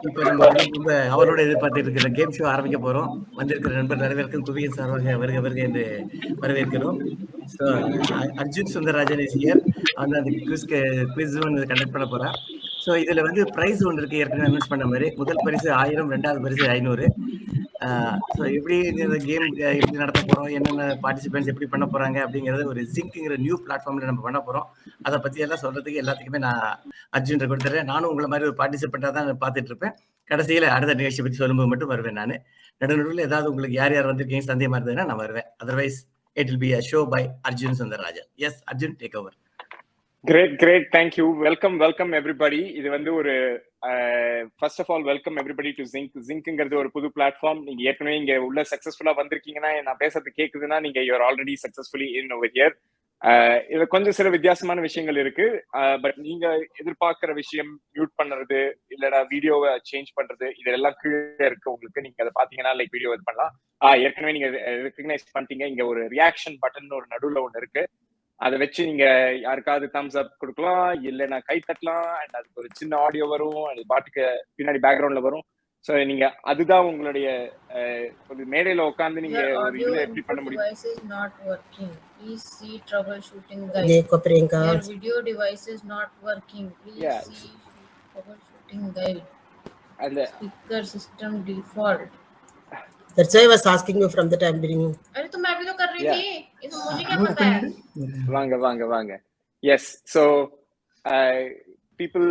இப்போ நம்ம வந்து ரொம்ப அவரோட எதிர்பார்த்து இருக்கிற கேம் ஷோ ஆரம்பிக்க போறோம். வந்திருக்கிற நண்பர் அனைவருக்கும் குவியல் சார்பாக வருக வருக என்று வரவேற்கிறோம். So Arjun Sundararajan is here. வந்து அந்த குவிஸ் ஒன்று கண்டக்ட் பண்ண போறா. ஸோ இதுல வந்து பிரைஸ் ஒன்று இருக்கு, ஏற்கனவே அனௌன்ஸ் பண்ண மாதிரி. முதல் பரிசு 1000, ரெண்டாவது பரிசு 500. ஸோ எப்படி இந்த கேம் எப்படி நடத்த போறோம், என்னென்ன பார்ட்டிசிபென்ட்ஸ் எப்படி பண்ண போறாங்க அப்படிங்கறது ஒரு ஜிங்க்ங்கிற நியூ பிளாட்ஃபார்ம்ல நம்ம பண்ண போறோம். அதை பத்தி எல்லாம் சொல்றதுக்கு எல்லாத்துக்குமே நான் அர்ஜுன் கொடுத்துறேன். நானும் உங்களை மாதிரி ஒரு பார்ட்டிசிபெண்டா தான் பார்த்துட்டு இருப்பேன். கடைசியில அடுத்த நிகழ்ச்சி பத்தி சொல்லும்போது மட்டும் வருவேன். நான் நடுநடுவில் ஏதாவது உங்களுக்கு யார் யார் வந்திருக்கீங்க சந்தேகமா இருந்ததுன்னா நான் வருவேன். Otherwise it will be a show by Arjun Sundararajan. Yes, Arjun, take over. Great. Thank you. Welcome everybody. இது வந்து ஒரு first of all welcome everybody to Zinc. Zincங்கிறது ஒரு புது பிளாட்ஃபார்ம். நீங்க ஏற்கனவே இங்க உள்ள சக்சஸ்ஃபுல்லா வந்திருக்கீங்கன்னா, நான் பேசுறது கேக்குதுன்னா நீங்க you are already successfully in over here. இதுல கொஞ்சம் சில வித்தியாசமான விஷயங்கள் இருக்கு. பட் நீங்க எதிர்பார்க்கிற விஷயம் மியூட் பண்றது இல்லடா வீடியோவை சேஞ்ச் பண்றது இதெல்லாம் கீழே இருக்கு உங்களுக்கு. நீங்க அதை பாத்தீங்கன்னா லைக் வீடியோ இது பண்ணலாம். ஏற்கனவே நீங்க ரெகக்னைஸ் பண்ணிட்டீங்க. இங்க ஒரு ரியாக்ஷன் பட்டன் ஒரு நடுவுல ஒண்ணு இருக்கு. அதை வச்சு நீங்க யாருக்காவது தம்ஸ் அப் கொடுக்கலாம், இல்லைன்னா கை தட்டலாம். அண்ட் அதுக்கு ஒரு சின்ன ஆடியோ வரும், அது பாட்டுக்கு பின்னாடி பேக்ரவுண்ட்ல வரும். ஸோ நீங்க அதுதான் உங்களுடைய ஒரு மேடையில உட்காந்து நீங்க ஒரு இதுல எப்படி பண்ண முடியும். Please see troubleshooting guide. Your video device is not working. Please see troubleshooting guide. And speaker system default. That's why I was asking you from the time beginning. अरे तो मैं भी तो कर रही थी. इसमें मुझे क्या पता है? வாங்க. Yes. So people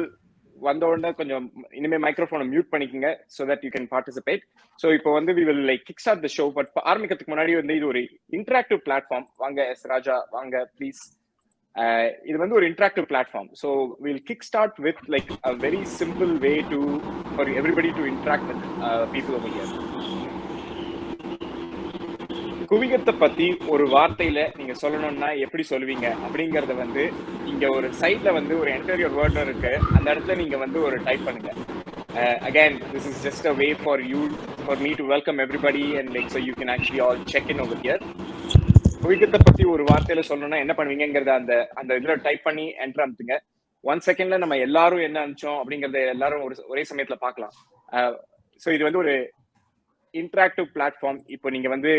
வந்த உடனே கொஞ்சம் இனிமே மைக்ரோஃபோனை மியூட் பண்ணிக்கங்க so that you can participate. So இப்போ வந்து we will like kickstart the show. But ஆரம்பிக்கிறதுக்கு முன்னாடி வந்து இது ஒரு இன்டராக்டிவ் பிளாட்ஃபார்ம். வாங்க எஸ் ராஜா வாங்க ப்ளீஸ். இது வந்து ஒரு interactive platform. So will kick start with like a very simple way to for everybody to interact with people over here. குவிகத்தை பத்தி ஒரு வார்த்தையில நீங்க சொல்லணும்னா எப்படி சொல்லுவீங்க அப்படிங்கறத வந்து இங்க ஒரு சைட்ல வந்து ஒரு என்டர் வேர்ட் இருக்கு. அந்த இடத்துல நீங்க வந்து ஒரு டைப் பண்ணுங்க. Again, this is just a way for me to welcome everybody and like so you can actually all check in over here. குவிகத்தை பத்தி ஒரு வார்த்தையில சொல்லணும்னா என்ன பண்ணுவீங்கிறத அந்த இதுல டைப் பண்ணி என்டர் அனுப்புங்க. 1 செகண்ட்ல நம்ம எல்லாரும் என்ன அனுப்பிச்சோம் அப்படிங்கறத எல்லாரும் ஒரே சமயத்துல பார்க்கலாம். ஸோ இது வந்து ஒரு இன்டராக்டிவ் பிளாட்ஃபார்ம். இப்போ நீங்க வந்து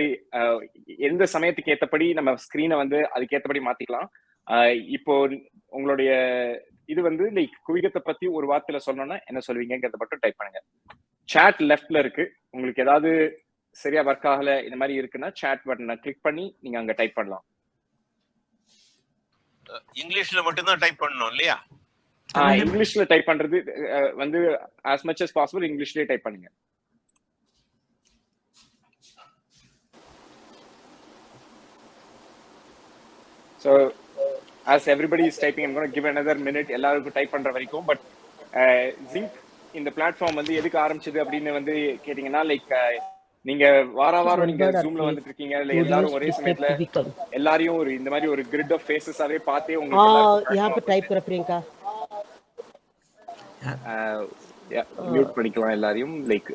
எந்த சமயத்துக்கு ஏற்றபடி நம்ம ஸ்கிரீனை வந்து அதுக்கு ஏற்றபடி மாத்திக்கலாம். இப்போ உங்களுடைய இது வந்து லைக் குவிகத்தை பத்தி ஒரு வார்த்தையில சொல்லணும்னா என்ன சொல்வீங்கிறத மட்டும் டைப் பண்ணுங்க. சாட் லெஃப்ட்ல இருக்கு. உங்களுக்கு ஏதாவது சரியா ஒர்க் ஆகல இந்த மாதிரி இருக்குன்னா சாட் பட்டனை கிளிக் பண்ணி நீங்க அங்க டைப் பண்ணலாம். இங்கிலீஷ்ல மட்டும் தான் டைப் பண்ணணும் இல்லையா? இங்கிலீஷ்ல டைப் பண்றது வந்து as much as possible இங்கிலீஷ்லயே டைப் பண்ணுங்க. So as everybody is typing, I'm going to give another minute எல்லாருக்கும் டைப் பண்ற வரைக்கும். பட் ஜிங்க் இந்த பிளாட்ஃபார்ம் வந்து எதுக்கு ஆரம்பிச்சது அப்படின்னு வந்து கேட்டீங்கன்னா லைக் நீங்க வாரம் நீங்க ஜூம்ல வந்துட்டு இருக்கீங்க. இல்ல எல்லாரும் ஒரே சமயத்துல எல்லாரையும் ஒரு இந்த மாதிரி ஒரு கிரிட் ஆஃப் ஃபேஸஸாவே பார்த்தே உங்களுக்கு यहाँ पे टाइप कर प्रियंका மியூட் பண்ணிக்கலாம். எல்லாரையும் லைக்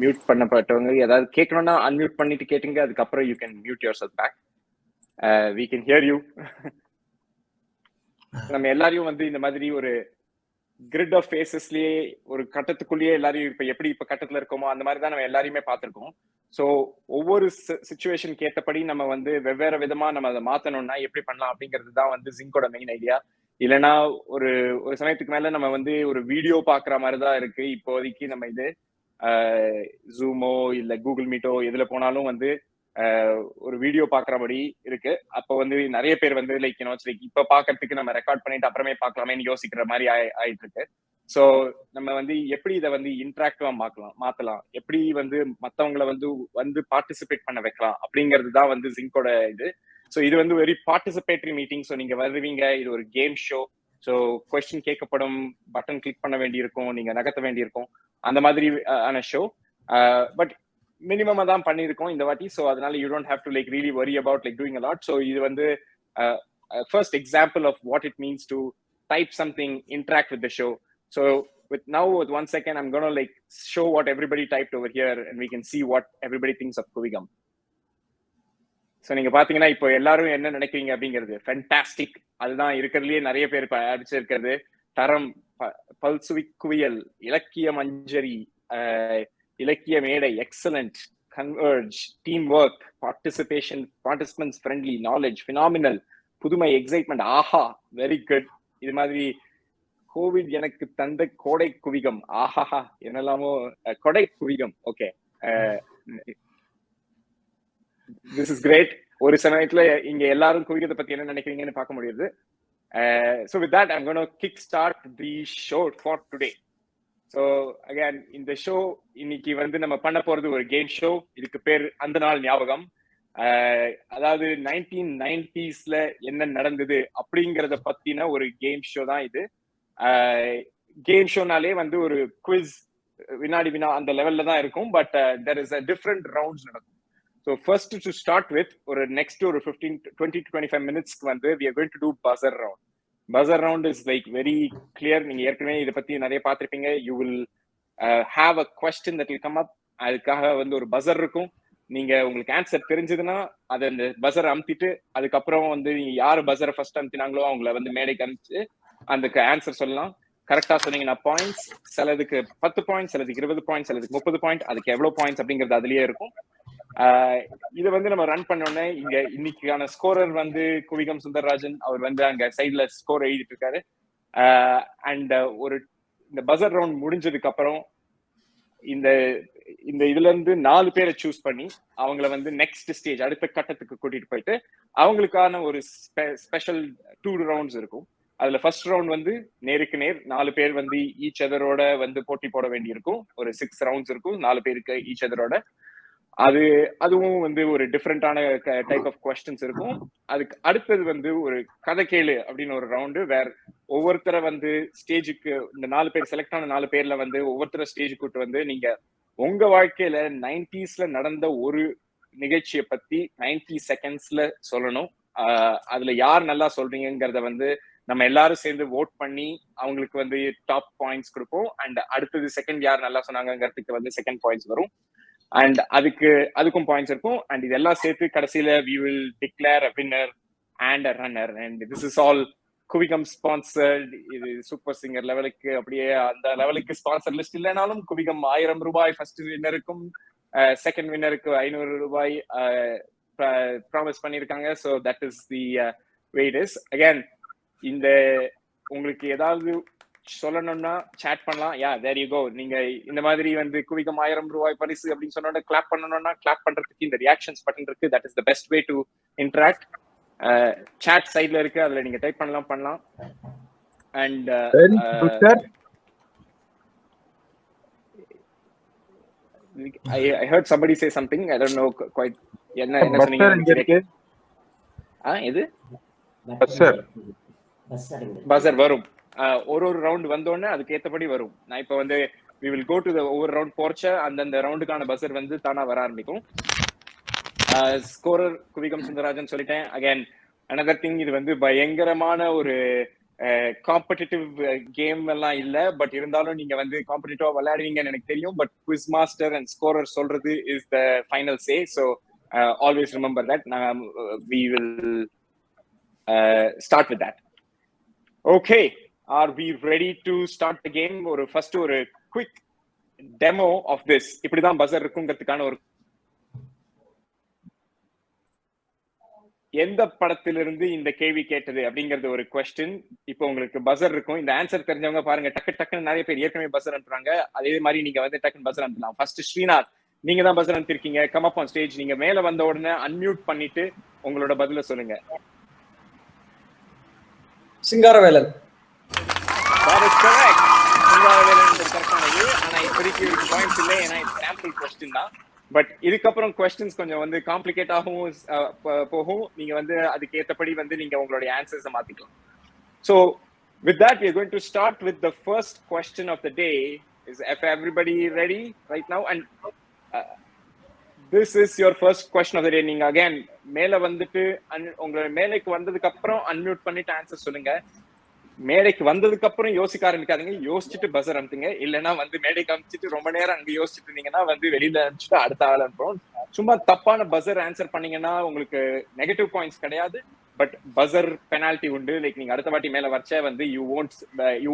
மியூட் பண்ணப்பட்டவங்க ஏதாவது கேட்கணும்னா அன்மியூட் பண்ணிட்டு கேட்டுங்க. அதுக்கப்புறம் you can mute yourself back. We can hear you. நம்ம எல்லாரையும் வந்து இந்த மாதிரி ஒரு கிரிட் ஆஃப் ஃபேஸஸ்லயே ஒரு கட்டத்துக்குள்ளேயே எல்லாரையும் இப்ப கட்டத்துல இருக்கோமோ அந்த மாதிரி தான் நம்ம எல்லாரையுமே பார்த்திருக்கோம். ஸோ ஒவ்வொரு சிச்சுவேஷனுக்கு ஏற்றபடி நம்ம வந்து வெவ்வேறு விதமா நம்ம அதை மாத்தணும்னா எப்படி பண்ணலாம் அப்படிங்கிறது தான் வந்து ஜிங்கோட மெயின் ஐடியா. இல்லைன்னா ஒரு சமயத்துக்கு மேல நம்ம வந்து ஒரு வீடியோ பாக்குற மாதிரிதான் இருக்கு இப்போதைக்கு. நம்ம இது ஜூமோ இல்ல கூகுள் மீட்டோ எதுல போனாலும் வந்து ஒரு வீடியோ பாக்குறபடி இருக்கு. அப்ப வந்து நிறைய பேர் வந்து லைக் இப்ப பாக்குறதுக்கு நம்ம ரெக்கார்ட் பண்ணிட்டு அப்புறமே பாக்கலாமேன்னு யோசிக்கிற மாதிரி ஆயிட்டு இருக்கு. சோ நம்ம வந்து எப்படி இதை வந்து இன்டராக்டிவா மாத்தலாம், எப்படி வந்து மத்தவங்களை வந்து பார்ட்டிசிபேட் பண்ண வைக்கலாம் அப்படிங்கிறது தான் வந்து ஜிங்கோட இது. ஸோ இது வந்து வெரி பார்ட்டிசிபேட்டரி மீட்டிங். ஸோ நீங்க வருவீங்க, இது ஒரு கேம் ஷோ. ஸோ கொஸ்டின் கேட்கப்படும், பட்டன் கிளிக் பண்ண வேண்டியிருக்கும், நீங்க நகர்த்த வேண்டியிருக்கும், அந்த மாதிரி ஆன ஷோ. பட் மினிமமா தான் பண்ணியிருக்கோம் இந்த வாட்டி. ஸோ அதனால you don't have to like really worry about like doing a lot. So இது வந்து first example of what it means to type something, interact with the show. So with 1 second, I'm going to like show what everybody typed over here and we can see what everybody thinks of Kuvigam. So நீங்க பாத்தீங்கன்னா இப்போ எல்லாரும் என்ன நினைக்கிறீங்க அப்படிங்கிறது fantastic. அதுதான் இருக்கிறதுலயே நிறைய பேர் அடிச்சிருக்கிறது. தரம் பல்சுவி குவியல், இலக்கிய மஞ்சரி, இலக்கிய மேடை, excellent, converge, team work, participants friendly, knowledge, phenomenal, புதுமை, எக்ஸைட்மெண்ட், ஆஹா, வெரி குட். இது மாதிரி கோவிட் எனக்கு தந்த கோடை குவிகம், ஆஹாஹா, என்னெல்லாமோ கொடை குவிகம். Okay, this is great. ஒரு சமயத்துல இங்க எல்லாரும் குவிகத்தை பத்தி என்ன நினைக்கிறீங்கன்னு பார்க்க முடியுது. So with that, I'm going to kickstart the show for today. So again, இந்த ஷோ இன்னைக்கு வந்து நம்ம பண்ண போறது ஒரு கேம் ஷோ. இதுக்கு பேர் அந்த நாள் ஞாபகம். அதாவது 1990s என்ன நடந்தது அப்படிங்கறத பத்தின ஒரு கேம் ஷோ தான் இது. கேம் ஷோனாலே வந்து ஒரு குவிஸ், வினாடி வினா அந்த லெவல்ல தான் இருக்கும். But there is a different rounds நடக்கும். So first to start with, ஒரு next ஒரு 20 to 25 minutes வந்து we are going to do buzzer round. Buzzer round is like very clear. நீங்க ஏற்கனவே இதை பத்தி நிறைய பார்த்திருப்பீங்க. You will have a question that will come up. அதுக்காக வந்து ஒரு பஸர் இருக்கும். நீங்க உங்களுக்கு ஆன்சர் தெரிஞ்சதுன்னா அதை அந்த பஸரை அமுத்திட்டு அதுக்கப்புறம் வந்து நீங்க யாரு பஸரை ஃபர்ஸ்ட் அமுத்தினாங்களோ அவங்கள வந்து மேடைக்கு அனுப்பிச்சு அதுக்கு ஆன்சர் சொல்லலாம். கரெக்டா சொன்னீங்கன்னா பாயிண்ட்ஸ், சிலதுக்கு 10 பாயிண்ட்ஸ், சிலதுக்கு 20 பாயிண்ட்ஸ், சிலதுக்கு 30 பாயிண்ட். அதுக்கு எவ்வளவு பாயிண்ட்ஸ் அப்படிங்கிறது அதுலயே இருக்கும். இது வந்து நம்ம ரன் பண்ணோன்னே இங்க இன்னைக்கான ஸ்கோரர் வந்து குவிகம் சுந்தரராஜன். அவர் வந்து அங்க சைட்ல ஸ்கோர் எழுதிட்டு இருக்காரு. அண்ட் இந்த பஸர் ரவுண்ட் முடிஞ்சதுக்கு அப்புறம் இந்த இதுல இருந்து 4 பேரை சூஸ் பண்ணி அவங்கள வந்து நெக்ஸ்ட் ஸ்டேஜ், அடுத்த கட்டத்துக்கு கூட்டிட்டு போயிட்டு அவங்களுக்கான ஒரு ஸ்பெஷல் 2 ரவுண்ட்ஸ் இருக்கும். அதுல ஃபர்ஸ்ட் ரவுண்ட் வந்து நேருக்கு நேர் 4 பேர் வந்து ஈச் அதரோட வந்து போட்டி போட வேண்டி இருக்கும். ஒரு 6 ரவுண்ட்ஸ் இருக்கும் 4 பேருக்கு ஈச் அதரோட. அதுவும் வந்து ஒரு டிஃப்ரெண்டான டைப் ஆஃப் கொஸ்டின்ஸ் இருக்கும். அதுக்கு அடுத்தது வந்து ஒரு கதை கேளு அப்படின்னு ஒரு ரவுண்டு. வேற ஒவ்வொருத்தரை வந்து ஸ்டேஜுக்கு, இந்த 4 பேர் செலக்ட் ஆன 4 பேர்ல வந்து ஒவ்வொருத்தர ஸ்டேஜுக்கு கூட்டு வந்து நீங்க உங்க வாழ்க்கையில 90s நடந்த ஒரு நிகழ்ச்சியை பத்தி 90 செகண்ட்ஸ்ல சொல்லணும். அதுல யார் நல்லா சொல்றீங்கிறத வந்து நம்ம எல்லாரும் சேர்ந்து ஓட் பண்ணி அவங்களுக்கு வந்து டாப் பாயிண்ட்ஸ் கொடுப்போம். அண்ட் அடுத்தது செகண்ட் யார் நல்லா சொன்னாங்கிறதுக்கு வந்து செகண்ட் பாயிண்ட்ஸ் வரும். அண்ட் அதுக்கும் பாயிண்ட்ஸ் இருக்கும். அண்ட் இதெல்லாம் சேர்த்து கடைசியில we will declare a winner and a runner. And this is all Kuvikam sponsored. இது சூப்பர் சிங்கர் லெவலுக்கு, அப்படியே அந்த லெவலுக்கு ஸ்பான்சர் லிஸ்ட் இல்லைனாலும் குவிகம் 1000 ரூபாய் ஃபர்ஸ்ட் வின்னருக்கும் செகண்ட் வின்னருக்கு 500 ரூபாய் ப்ராமிஸ் பண்ணியிருக்காங்க. So that is the way it is. Again, இந்த உங்களுக்கு ஏதாவது சொல்லணும்னா சாட் பண்ணலாம். யா, தேர் யூ கோ. நீங்க இந்த மாதிரி வந்து குவிகம் 1000 ரூபாய் பரிசு அப்படின்னு சொன்னோட கிளாப் பண்ணணும்னா கிளாப் பண்றதுக்கு இந்த ரியாக்ஷன்ஸ் பட்டன் இருக்கு. That is the best way to interact. Chat சைட்ல இருக்கு, அதுல நீங்க டைப் பண்ணலாம். And I heard somebody say something. I don't know quite. என்ன சொன்னீங்க? இது பஸர் வரும். ஒரு ரவுண்ட் வந்தோடனே அதுக்கு ஏத்தபடி வரும். நான் இப்ப வந்து we will go to the ஒவ்வொரு ரவுண்ட் போறச்ச அந்தந்த ரவுண்டுக்கான பஸர் வந்து தானா வர ஆரம்பிக்கும். ஸ்கோரர் குவிகம் சுந்தரராஜன் சொல்லிட்டேன். அகைன் another thing, இது வந்து பயங்கரமான ஒரு காம்படிட்டிவ் கேம் எல்லாம் இல்ல. பட் இருந்தாலும் நீங்க வந்து காம்படிட்டிவா விளையாடுவீங்கன்னு எனக்கு தெரியும். But quiz master and scorer சொல்றது is the final say. So always remember that. we will start with that. Okay, are we ready to start the game? ஒரு ஃபர்ஸ்ட் ஒரு குவிக் டெமோ ஆஃப் திஸ். இப்படிதான் buzzer இருக்குங்கிறதுக்கான ஒரு, எந்த படத்திலிருந்து இந்த கேள்வி கேட்டது அப்படிங்கறது ஒரு கொஸ்டின். இப்போ உங்களுக்கு பஸர் இருக்கும். இந்த ஆன்சர் தெரிஞ்சவங்க பாருங்க, டக்குன்னு நிறைய பேர் ஏற்கனவே பஸர் அனுப்புறாங்க. அதே மாதிரி நீங்க வந்து டக்குன்னு பஸர் அனுப்பலாம். ஃபர்ஸ்ட் ஸ்ரீநாத், நீங்க தான் பஸர் அனுப்பிருக்கீங்க. Come up on stage. நீங்க மேல வந்த உடனே அன்மியூட் பண்ணிட்டு உங்களோட பதில சொல்லுங்க. Singaravelan. That is correct. Singaravelan கரெக்டானது. ஆனா இப்போதைக்கு பாயிண்ட்ஸ் இல்லை, ஏன்னா இது சாம்பிள் கொஸ்டின் தான். பட் இதுக்கப்புறம் கொஸ்டின்ஸ் கொஞ்சம் வந்து காம்ப்ளிகேட் ஆகவும் போகும். நீங்க வந்து அதுக்கு ஏற்றபடி வந்து நீங்க உங்களுடைய ஆன்சர்ஸை மாத்திக்கலாம். So with that we are going to start with the first question of the day. Is everybody ready right now? And this is your first question of the day. நீங்க அகைன் மேல வந்துட்டு உங்களோட மேலைக்கு வந்ததுக்கு அப்புறம் அன்மியூட் பண்ணிட்டு answer சொல்லுங்க. மேடைக்கு வந்ததுக்கு அப்புறம் யோசிக்க ஆரம்பிக்காதீங்க, யோசிச்சுட்டு பஸர் அனுப்புங்க. இல்லைன்னா வந்து மேடைக்கு அனுப்பிச்சிட்டு ரொம்ப நேரம் அங்க யோசிச்சுட்டு இருந்தீங்கன்னா வந்து வெளியில அனுப்பிச்சுட்டு அடுத்த ஆள் அனுப்புறோம். சும்மா தப்பான பஸர் ஆன்சர் பண்ணீங்கன்னா உங்களுக்கு நெகட்டிவ் பாயிண்ட்ஸ் கிடையாது, பட் பஸர் பெனால்டி உண்டு. லைக் நீங்க அடுத்த வாட்டி மேல வச்ச வந்து you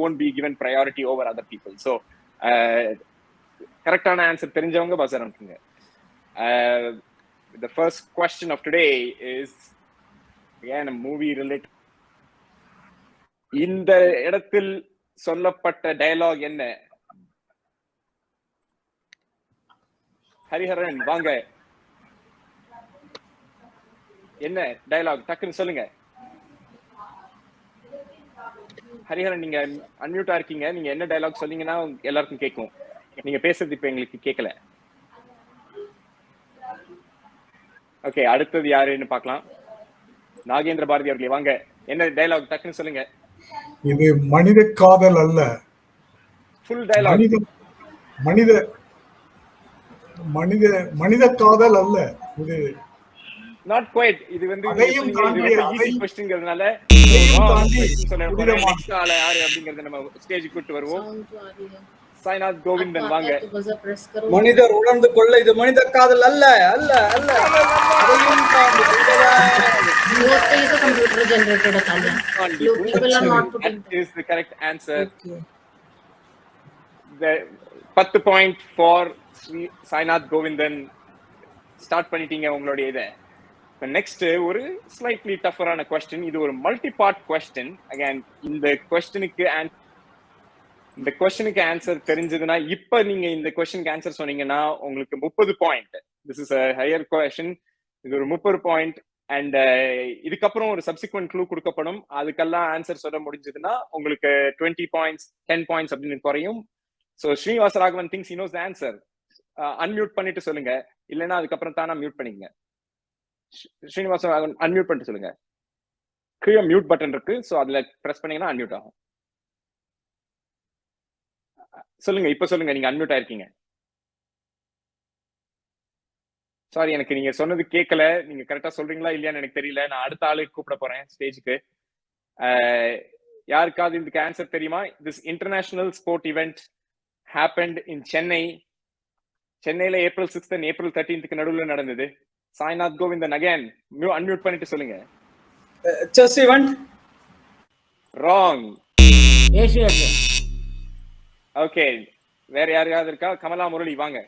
won't be given priority over other people. So கரெக்டான ஆன்சர் தெரிஞ்சவங்க பஸர் அனுப்புங்க. The first question of today is again a movie related. இந்த இடத்தில் சொல்லப்பட்ட டயலாக் என்ன? ஹரிஹரன் வாங்க, என்ன டயலாக் டக்குன்னு சொல்லுங்க. ஹரிஹரன் நீங்க அன்மியூட்டா இருக்கீங்க, நீங்க என்ன டயலாக் சொன்னீங்கன்னா எல்லாருக்கும் கேட்கும். நீங்க பேசுறது இப்ப எங்களுக்கு கேட்கல. ஓகே, அடுத்தது யாருன்னு பார்க்கலாம். நாகேந்திர பாரதி அவர்களே வாங்க, என்ன டயலாக் டக்குன்னு சொல்லுங்க. இது மனித காதல் அல்ல. Full dialogue. மனித மனித மனித காதல் அல்ல. இது நாட் குவைட். இது வந்து அதையும் தாண்டி ஈஸி क्वेश्चनங்கிறதுனால நெக்ஸ்ட் ஆள யாரு அப்படிங்கறத நம்ம ஸ்டேஜ் கூட்டி வருவோம். சாய்நாத் கோவிந்தன் வாங்க. மனிதர் உணர்ந்து கொள்ள இது மனித காதல் அல்ல அல்ல அல்ல. அதையும் தாண்டி computer generated people are not putting that is the correct answer. 10 point for Sainath Govindan. Start பண்ணிட்டீங்க உங்களுடைய இதை. இப்போ நெக்ஸ்ட் ஒரு ஸ்லைட்லி டஃபரான கொஸ்டின். இது ஒரு மல்டி பார்ட் கொஸ்டின். அகைன் இந்த கொஸ்டினுக்கு ஆன்சர் தெரிஞ்சதுன்னா, இப்ப நீங்க இந்த கொஸ்டினுக்கு ஆன்சர் சொன்னீங்கன்னா உங்களுக்கு 30 point. This is a higher question. இது ஒரு 30 பாயிண்ட். அண்ட் இதுக்கப்புறம் ஒரு சப்சிக்வெண்ட் க்ளூ கொடுக்கப்படும். அதுக்கெல்லாம் ஆன்சர் சொல்ல முடிஞ்சதுன்னா உங்களுக்கு 20 பாயிண்ட்ஸ் 10 பாயிண்ட்ஸ் அப்படின்னு குறையும். So Srinivasa Raghavan things he knows the answer. Unmute பண்ணிட்டு சொல்லுங்க, இல்லைன்னா அதுக்கப்புறம் தானே மியூட் பண்ணிக்கங்க. ஸ்ரீனிவாச ராகவன் அன்மியூட் பண்ணிட்டு சொல்லுங்க. கீழே மியூட் பட்டன் இருக்கு, ஸோ அதுல பிரஸ் பண்ணீங்கன்னா அன்மியூட் ஆகும். சொல்லுங்க, இப்ப சொல்லுங்க, நீங்க அன்மியூட் ஆயிருக்கீங்க. சாரி, எனக்கு நீங்க சொன்னது கேட்கல. நீங்க கரெக்டா சொல்றீங்களா இல்லையான்னு எனக்கு தெரியல. நான் அடுத்த ஆளுக்கு கூப்பிட போறேன் ஸ்டேஜுக்கு. யாருக்காவது இதுக்கு ஆன்சர் தெரியுமா? This international sport event happened in Chennai. சென்னையில April 6th and April 13th நடுவுல நடந்தது. சாய்நாத் கோவிந்தன் அகைன் அன்மியூட் பண்ணிட்டு சொல்லுங்க. Chess event. Wrong. Asian. Okay, வேற யாராவது இருக்கா? கமலா முரளி வாங்க,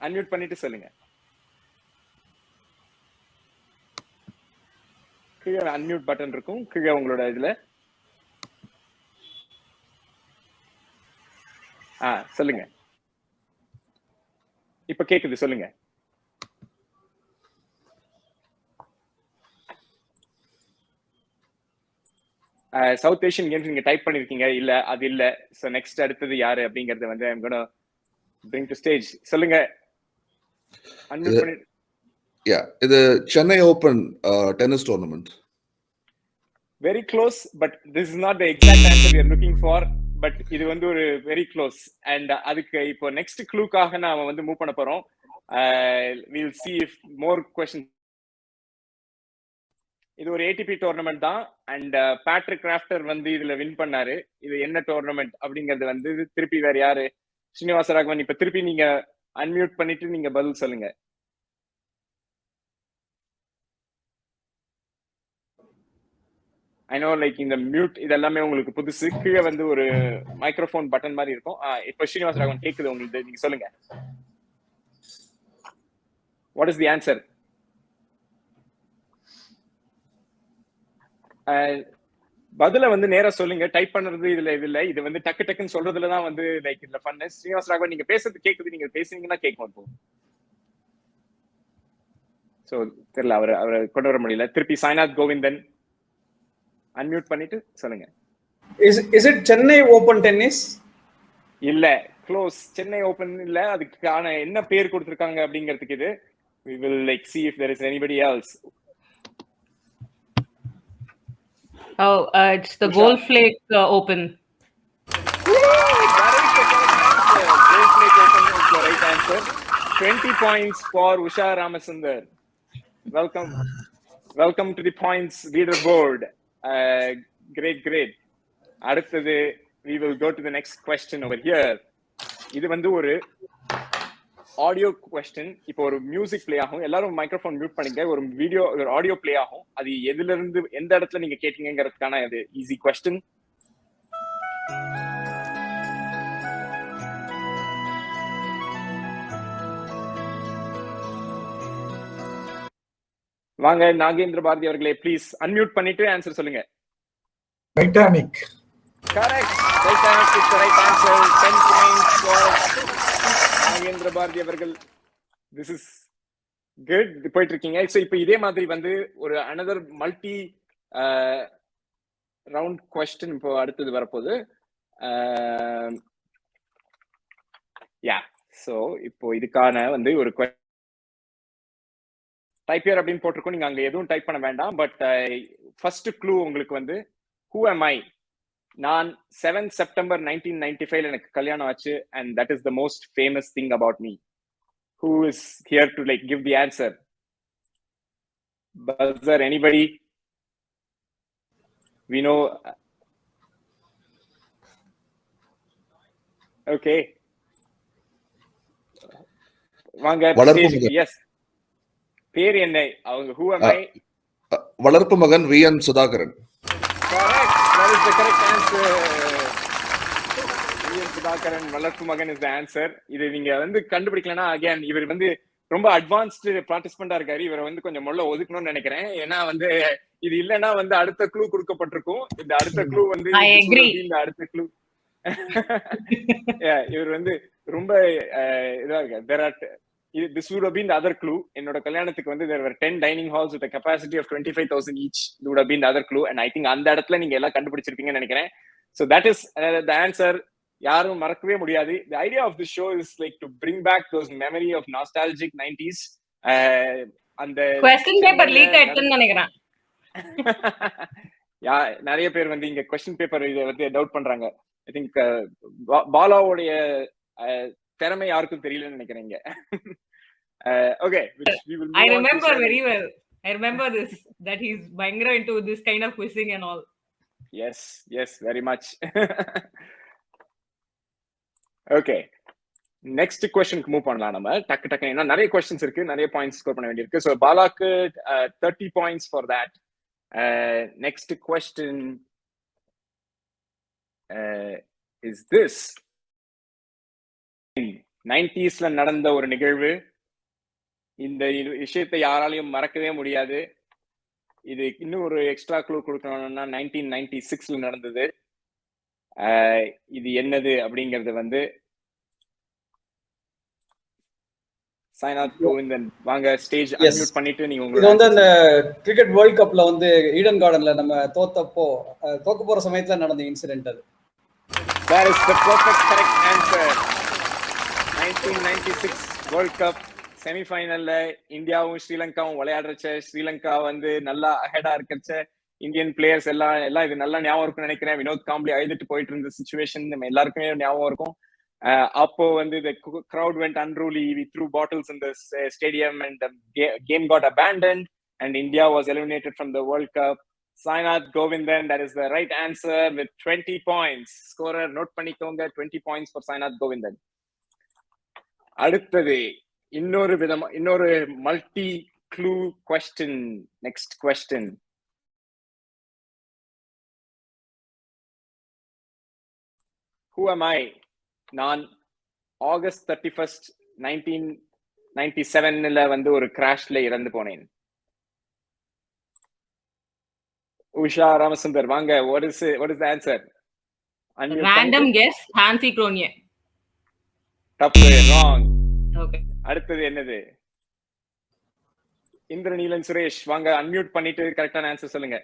அன்மியூட் பண்ணிட்டு சொல்லுங்க. கீழே அன்மியூட் பட்டன் இருக்கும், கீழே உங்களோட இதுல. சொல்லுங்க, இப்ப கேக்குது, சொல்லுங்க. சவுத் ஏஷியன் கேம்ஸ் நீங்க டைப் பண்ணிருக்கீங்க. இல்ல, அது இல்ல. சோ நெக்ஸ்ட் அடுத்தது யாரு அப்படிங்கறது வந்து I'm going to bring to stage. சொல்லுங்க. அன்மியூட் பண்ணி. இது Chennai open tennis tournament. Very close, but this is not the exact answer we are looking for. But இது வந்து ஒரு very close. And அதுக்கு இப்போ நெக்ஸ்ட் க்ளூக்காக நாம வந்து மூவ் பண்ண போறோம். We'll see if more questions. இது ஒரு ATP டோர்னமெண்ட் தான். அண்ட் பேட்ரிக் ராஃப்டர் வந்து இதுல வின் பண்ணாரு. இது என்ன டோர்னமெண்ட் அப்படிங்கிறது வந்து திருப்பி வேற யாரு? ஸ்ரீனிவாச ராகவன், இப்ப திருப்பி நீங்க அன்மியூட் பண்ணிட்டு நீங்க பதில் சொல்லுங்க. ஐ நோ, லைக் இந்த மியூட் இதெல்லாமே உங்களுக்கு புதுசு. கீழே வந்து ஒரு மைக்ரோஃபோன் பட்டன் மாதிரி இருக்கும். இப்ப ஸ்ரீனிவாச ராகவன் கேக்குது உங்களுக்கு, நீங்க சொல்லுங்க. What is the answer? பதில வந்து நேரா சொல்லுங்க. டைப் பண்றது இதுல இது வந்து டக்கு டக்குன்னு சொல்றதுலதான் வந்து லைக் இதுல பண்ண. ஸ்ரீனிவாச ராகவன், நீங்க பேசுறது கேக்குது, நீங்க பேசுனீங்கன்னா கேட்கும். இப்போ சோ தெரியல, அவரை கொண்டு வர முடியல. திருப்பி சாய்நாத் கோவிந்தன் அன்மியூட் பண்ணிட்டு சொல்லுங்க. Is it Chennai open tennis? இல்ல, க்ளோஸ். சென்னை ஓபன் இல்ல. அதுக்கான என்ன பேர் கொடுத்திருக்காங்க அப்படிங்கிறதுக்கு இது we will like see if there is anybody else. Oh, it's the Golf Lake Open. That is the correct answer. Golf Lake Open is the right answer. 20 points for Usha Ramasundar. Welcome to the points leaderboard. great. அடுத்தது we will go to the next question over here. இது வந்து ஒரு audio question. இப்போ ஒரு music play ஆகும், எல்லாரும் microphone mute பண்ணிக்க. ஒரு வீடியோ, ஒரு ஆடியோ பிளே ஆகும். அது எதுல இருந்து எந்த இடத்துல நீங்க கேட்டீங்கிறதுக்கான அது ஈஸி கொஸ்டின். வாங்க நாகேந்திர பாரதி அவர்களே, ப்ளீஸ் அன்மியூட் பண்ணிட்டு ஆன்சர் சொல்லுங்க. Titanic. Correct. Titanic is the right answer. 10 points for Nagendra Bharati அவர்கள். This is good. போயிட்டு இருக்கீங்க. சோ இப்போ இதே மாதிரி வந்து ஒரு another மல்டி ரவுண்ட் கொஸ்டின் இப்போ அடுத்தது வரப்போகுது. யா, சோ இப்போ இதுக்கான வந்து ஒரு டைப் ஹியர் அப்படின்னு போட்டிருக்கோம். நீங்க அங்க எதுவும் டைப் பண்ண வேண்டாம். பட் ஃபர்ஸ்ட் க்ளூ உங்களுக்கு வந்து who am I? நான் 7th September 1995 எனக்கு கல்யாணம் ஆச்சு, and that is the most famous thing about me. Who is here to like give the answer? Buzzer, anybody? We know. Okay. வாங்க. Yes. பேர் என்ன அவங்க? who am I? வளர்ப்பு மகன் VN Sudhakaran. Correct. That is the correct answer. VN Sudhakaran, வளர்ப்பு மகன் is the answer. இது நீங்க வந்து கண்டுபிடிக்கலனா again இவர் வந்து ரொம்ப அட்வான்ஸ்டு பார்ட்டிசிபெண்டா இருக்காரு. இவரை வந்து கொஞ்சம் முதல்ல ஒதுக்கணும்னு நினைக்கிறேன். ஏன்னா வந்து இது இல்லைன்னா வந்து அடுத்த க்ளூ கொடுக்கப்பட்டிருக்கும். இந்த அடுத்த க்ளூ வந்து இந்த அடுத்த க்ளூ இவர் வந்து ரொம்ப இதா இருக்காரு. This would have been the other clue. என்னோட கல்யாணத்துக்கு வந்து there were 10 dining halls with a capacity of 25,000 each. It would have been the other clue, and I think அந்த இடத்துல நீங்க எல்லாம் கண்டுபிடிச்சிருப்பீங்கன்னு நினைக்கிறேன். So that is the answer. யாரும் மறக்கவே முடியாது. The idea of the show is like to bring back those memory of nostalgic 90s. அந்த question paper leak ஆயிடுச்சுன்னு நினைக்கிறேன். நிறைய பேர் வந்து இங்க question paper இத வந்து டவுட் பண்றாங்க. I think பாலாவோட திறமை யாருக்கும் தெரியலன்னு நினைக்கிறீங்க. Okay, which we will I remember very well. I remember this, that he's பயங்கர into this kind of quizzing and all. Yes, very much. Okay, next question க்கு move பண்ணலாம் நம்ம. டக்கு ஏன்னா நிறைய questions இருக்கு, நிறைய பாயிண்ட்ஸ் ஸ்கோர் பண்ண வேண்டியிருக்கு. So பாலாக்கு 30 points for that. Next question is this. 90sல நடந்த ஒரு நிகழ்வு. இந்த விஷயத்தை யாராலையும் மறக்கவே முடியாது. இது இன்னும் ஒரு எக்ஸ்ட்ரா க்ளூ கொடுக்கணும்னா 1996ல நடந்தது. இது என்னது அப்படிங்கிறது வந்து சாய்நாத் கோவிந்தன் வாங்க ஸ்டேஜ் அன்மியூட் பண்ணிட்டு நீங்க இது வந்து அந்த கிரிக்கெட் வேர்ல்ட் கப்ல வந்து ஈடன் கார்டன்ல நம்ம தோக்க போற சமயத்துல நடந்த இன்சிடென்ட் அது. That is the perfect correct answer. 1996 world cup செமிஃபைனல்ல இந்தியாவும் ஸ்ரீலங்காவும் விளையாடுறச்ச, ஸ்ரீலங்கா வந்து நல்லா அஹெடா இருக்கச்ச, இந்தியன் பிளேயர்ஸ் எல்லாம் இது நல்லா ஞாபகம் இருக்கும்னு நினைக்கிறேன். வினோத் காம்ப்ளி அழுதுட்டு போயிட்டு இருந்த சிச்சுவேஷன் நம்ம எல்லாருக்குமே ஞாபகம் இருக்கும். அப்போ வந்து the crowd went unruly. We threw bottles in the stadium and the game got abandoned and India was eliminated from the World Cup. Sainath Govindan, that is the right answer with 20 points. Scorer note பண்ணிக்கோங்க, 20 points for Sainath Govindan. அடுத்தது இன்னொரு multi clue question. Next question. Who am I? நான் August 31st 1997ல வந்து ஒரு கிராஷ்ல இறந்து போனேன். உஷா ராமசுந்தர் வாங்க. what is the answer? Random guess, Hansi Cronje. தப்பு, wrong. Okay. அடுத்தது என்னது? இந்திரநீலன் சுரேஷ் வாங்க, அன்மியூட் பண்ணிட்டு கரெக்டான ஆன்சர் சொல்லுங்க.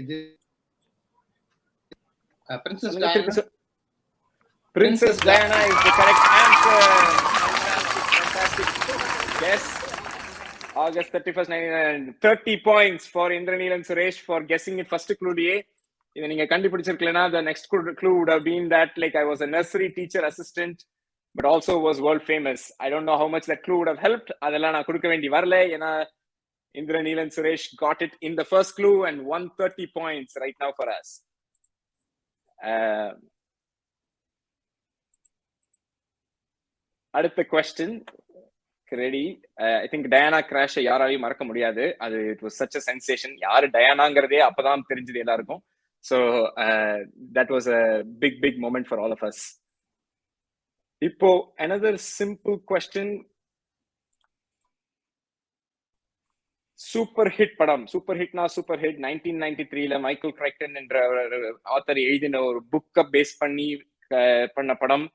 இது Princess Diana is the correct answer. Fantastic. Yes. August 31st 1999. 30 points for Indraneelan Suresh for guessing it first clue liye. இத நீங்க கண்டுபிடிச்சிருக்கலனா the next clue would have been that like I was a nursery teacher assistant but also was world famous. I don't know how much that clue would have helped. அதெல்லாம் நான் கொடுக்க வேண்டி வரல. ஏன்னா Indranil and Suresh got it in the first clue and 130 points right now for us. அடுத்த question. Ready? I think Diana crash யாராலையும் மறக்க முடியாது. அது it was such a sensation. யாரு டயானாங்கிறதே அப்பதான் தெரிஞ்சது எல்லாருக்கும். So that was a big moment for all of us. இப்போ another simple question. Super hit படம், சூப்பர் ஹிட்னா சூப்பர் ஹிட் 1993ல மைக்கேல் கிரைட்டன் என்ற ஆத்தர் எழுதின ஒரு புக்கை பேஸ் பண்ணி பண்ண படம்.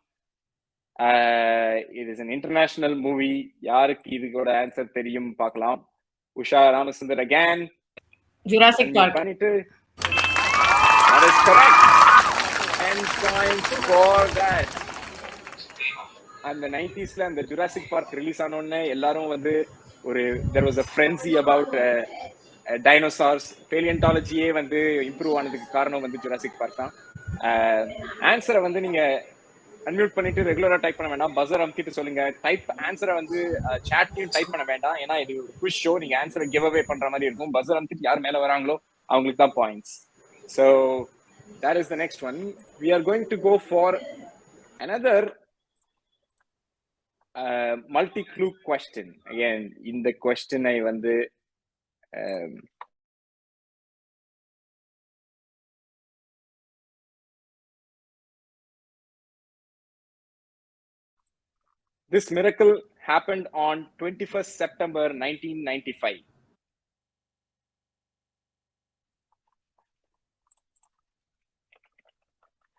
it is an international movie. யாருக்கு இதுக்கோட ஆன்சர் தெரியும் பார்க்கலாம். உஷா ராமசுந்தர் again. Jurassic Park. பண்ணிட்டு that is correct. 10 points for that. அந்த 90sல அந்த Jurassic Park ரிலீஸ் ஆன உடனே எல்லாரும் வந்து there was a frenzy about dinosaurs. paleontology வந்து இம்ப்ரூவ் ஆனதுக்கு காரணம் வந்து Jurassic Park தான். ஆன்சரை வந்து நீங்க அன்மியூட் பண்ணிட்டு ரெகுலரா டைப் பண்ண வேண்டாம், பஸர் அமுத்திட்டு சொல்லுங்க. டைப் ஆன்சரை வந்து சாட்லயும் டைப் பண்ண வேண்டாம், ஏன்னா இது ஒரு குவிஸ் ஷோ. நீங்க ஆன்சரை கிவ் அவே பண்ற மாதிரி இருக்கும். பஸர் அமுத்திட்டு யார் மேல வராங்களோ அவங்களுக்கு தான் points. So that is the next one. We are going to go for another multi-clue question. Again, இந்த question ஐ வந்து this miracle happened on 21st September 1995.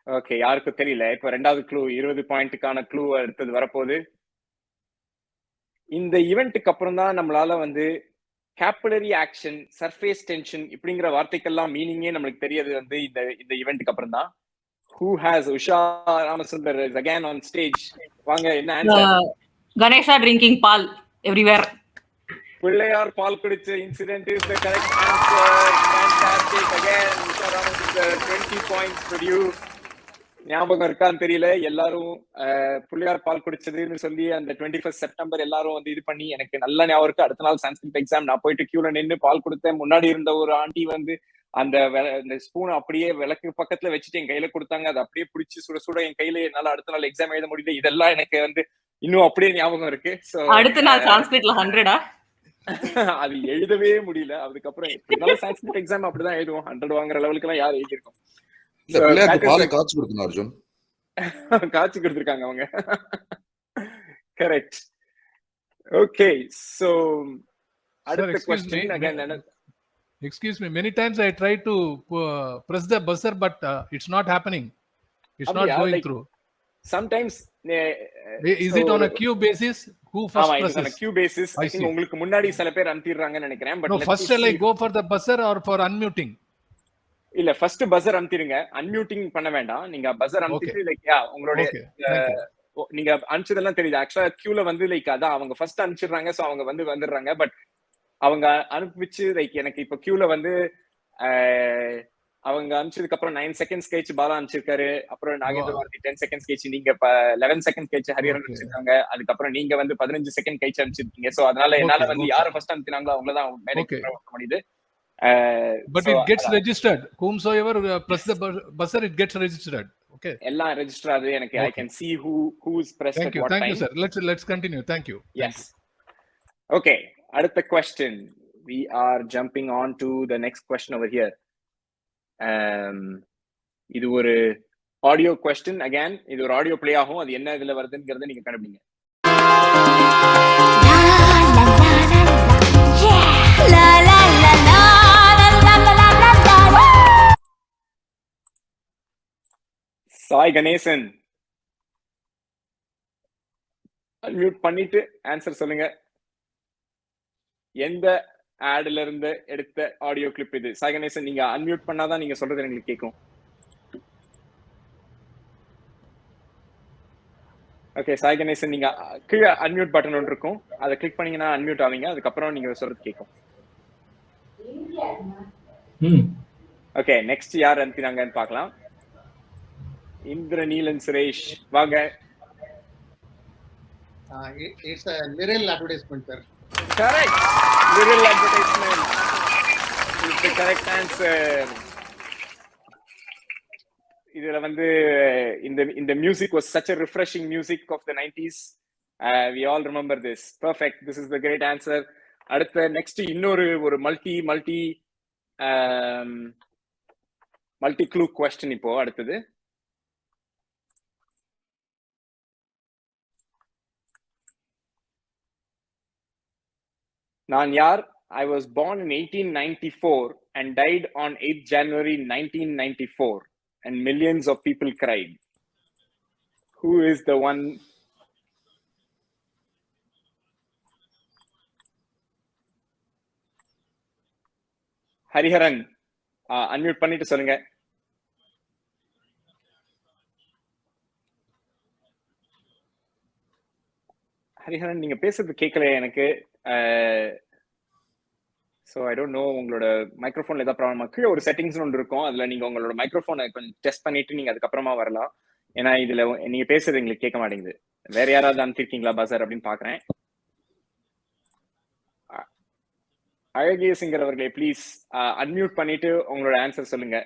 Okay, யாருக்கும் தெரியல. இப்போ ரெண்டாவது க்ளூ, 20 பாயிண்ட்டுக்கான க்ளூ அடுத்தது வரப்போகுது. இந்த ஈவெண்ட்டுக்கு அப்புறம் தான் நம்மளால வந்து கேபிலரி ஆக்ஷன், சர்ஃபேஸ் டென்ஷன் இப்படிங்கிற வார்த்தைக்கெல்லாம் மீனிங்கே நம்மளுக்கு தெரியாது வந்து இந்த ஈவெண்ட்டுக்கு அப்புறம் தான். Who has Usha Ramasundar is again on stage. வாங்க, என்ன answer? Ganesha drinking pal everywhere. Pillaiyar பால் குடிச்ச incident is the correct answer. Fantastic. Again, Usha Ramasundar, 20 points for you. ஞாபகம் இருக்கான்னு தெரியல, எல்லாரும் பிள்ளையார் பால் குடிச்சதுன்னு சொல்லி அந்த 21st செப்டம்பர் எல்லாரும் வந்து இது பண்ணி, எனக்கு நல்ல ஞாபகம் இருக்கு. அடுத்த நாள் சான்ஸ்கிரிட் எக்ஸாம் நான் போயிட்டு கியூல நின்று பால் கொடுத்தேன். முன்னாடி இருந்த ஒரு ஆண்டி வந்து அந்த ஸ்பூன் அப்படியே விளக்கு பக்கத்துல வச்சுட்டு என் கையில கொடுத்தாங்க. அதை அப்படியே பிடிச்சி சுட சுட என் கையில என்னால அடுத்த நாள் எக்ஸாம் எழுத முடியல. இதெல்லாம் எனக்கு வந்து இன்னும் அப்படியே ஞாபகம் இருக்கு. அடுத்த நாள் சான்ஸ்கிரிட்ல 100 அது எழுதவே முடியல. அதுக்கப்புறம் சான்ஸ்கிரிட் எக்ஸாம் அப்படிதான் எழுதுவோம். 100 வாங்குற லெவலுக்கு எல்லாம் யாரும் எழுதியிருக்கோம். காட்சி கொடுத்திருக்காங்க அவங்க. கரெக்ட். ஓகே, சோ அடுத்த question again. Excuse me, many times I try to press the buzzer, but it's not happening. It's not going through. Sometimes is it on a queue basis? Who first presses? On a queue basis. I think உங்களுக்கு முன்னாடி சில பேர் அனுப்பிடுறாங்கன்னு நினைக்கிறேன். But no, first shall I go for the buzzer or for unmuting? இல்ல, first buzzer அமுத்திடுங்க. Unmuting பண்ண வேண்டாம். நீங்க buzzer அமுத்திட்டு like உங்களுடைய நீங்க அனுப்பிச்சதெல்லாம் தெரியுது. ஆக்சுவலா கியூல வந்து லைக் அதான் அவங்க ஃபர்ஸ்ட் அனுப்பிச்சிடுறாங்க. சோ அவங்க வந்து வந்துடுறாங்க. பட் அவங்க அனுப்பிச்சு லைக் எனக்கு இப்போ கியூல வந்து அவங்க அனுப்பிச்சதுக்கு அப்புறம் 9 செகண்ட்ஸ் கழிச்சு பாலா அனுப்பிச்சிருக்காரு. அப்புறம் நாகேந்திர பாரதி 10 செகண்ட்ஸ் கழிச்சு, நீங்க 11 செகண்ட் கழிச்சு ஹரிஹரன் அனுப்பிச்சிருக்காங்க. அதுக்கப்புறம் நீங்க வந்து 15 செகண்ட் கழிச்சு அனுப்பிச்சிருக்கீங்க. சோ அதனால என்னால வந்து யாரை ஃபர்ஸ்ட் அனுப்பினாங்களோ அவங்களதான் மேலே முடியுது. But it gets registered. Whomsoever press the buzzer, it gets registered. Okay. எல்லாம் ரெஜிஸ்டர் ஆகுது எனக்கு. I can see who's pressed at what time. Thank you sir. Let's continue. Thank you. Yes. Okay, அடுத்த question. We are jumping on to the next question over here. இது ஒரு audio question. Again, இது ஒரு audio play ஆகும். அது என்ன இதுல வருதுங்கிறத நீங்க கண்டுபிடிங்க. சாய் கணேசன், அன்மியூட் பண்ணிட்டு ஆன்சர் சொல்லுங்க. எந்த ஆட்ல இருந்து எடுத்த ஆடியோ கிளிப் இது? சாய் கணேசன், நீங்க அன்மியூட் பண்ணாதான் நீங்க சொல்றது எங்களுக்கு கேட்கும். ஓகே, சாய் கணேசன், நீங்க கீழே அன்மியூட் பட்டன் ஒன்று இருக்கும். அதை கிளிக் பண்ணீங்கன்னா அன்மியூட் ஆவீங்க. அதுக்கப்புறம் நீங்க சொல்றது கேட்கும். ஓகே, நெக்ஸ்ட் யார் அனுப்பினாங்கன்னு பார்க்கலாம். Indranil Suresh, வாங்க. It's a Mirrell advertisement, sir. Correct. Mirrell advertisement. correct answer. இதுல வந்து இந்த music was such a refreshing music of the 90s. We all remember this. Perfect. This is the great answer. அடுத்த next இன்னொரு ஒரு multi clue question இப்போ அடுத்தது. நான் யார்? I was born in 1894 and died on 8th January 1994 and millions of people cried. Who is the one? Hariharan unmute பண்ணிட்டு சொல்லுங்க. ஹரிஹரன் நீங்க பேசுறது கேட்கல எனக்கு. ஸோ ஐ டோன்ட் நோ உங்களோட மைக்ரோஃபோன்ல ஏதாவது ப்ராப்ளமா? கீழே ஒரு செட்டிங்ஸ் ஒன்று இருக்கும், அதுல நீங்க உங்களோட மைக்ரோஃபோனை கொஞ்சம் டெஸ்ட் பண்ணிட்டு நீங்க அதுக்கப்புறமா வரலாம். ஏன்னா இதுல நீங்க பேசுறது எங்களுக்கு கேட்க மாட்டேங்குது. வேற யாராவது அனுப்பிருக்கீங்களா பசர் அப்படின்னு பாக்குறேன். அழகிய சிங்கர் அவர்களே ப்ளீஸ் அன்மியூட் பண்ணிட்டு உங்களோட ஆன்சர் சொல்லுங்க.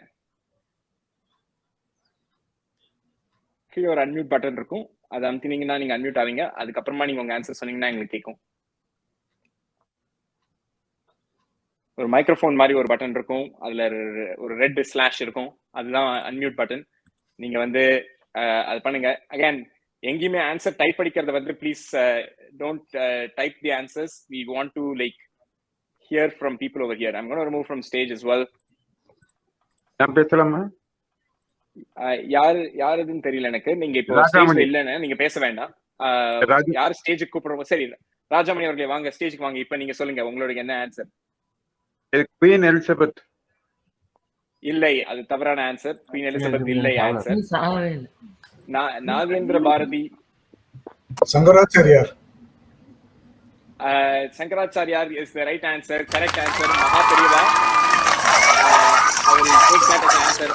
கீழே ஒரு அன்மியூட் பட்டன் இருக்கும், அதை அமுத்தினீங்கன்னா நீங்க அன்மியூட் ஆவீங்க. அதுக்கப்புறமா நீங்க உங்க ஆன்சர் சொன்னீங்கன்னா எங்களுக்கு கேட்கும். ஒரு மைக்ரோஃபோன் மாதிரி ஒரு பட்டன் இருக்கும், அதுல ஒரு ரெட் ஸ்லாஷ் இருக்கும், அதுதான் அன்மியூட் பட்டன். நீங்க வந்து அது பண்ணுங்க. அகைன் எங்கேயுமே ஆன்சர் டைப் அடிக்கிறத வந்து please don't type the answers. We want to like hear from people over here. I'm gonna remove from stage as well. நான் பேசலாமா? யாருன்னு தெரியல எனக்கு. நீங்க இப்போ ஸ்டேஜ்ல இல்லன்னு நீங்க பேச வேண்டாம். யார் ஸ்டேஜுக்கு கூப்பிடுறோம்? சரி ராஜாமணி அவர்களே வாங்க, ஸ்டேஜுக்கு வாங்க. இப்ப நீங்க சொல்லுங்க உங்களுக்கு என்ன ஆன்சர். Queen Elizabeth. இல்லை, அது தவறான ஆன்சர். குவீன் எலிசபெத் இல்லை answer. Nagendra Bharathi. Shankaracharyar. Shankaracharyar is the right answer. Correct answer. மகா பெரியவா.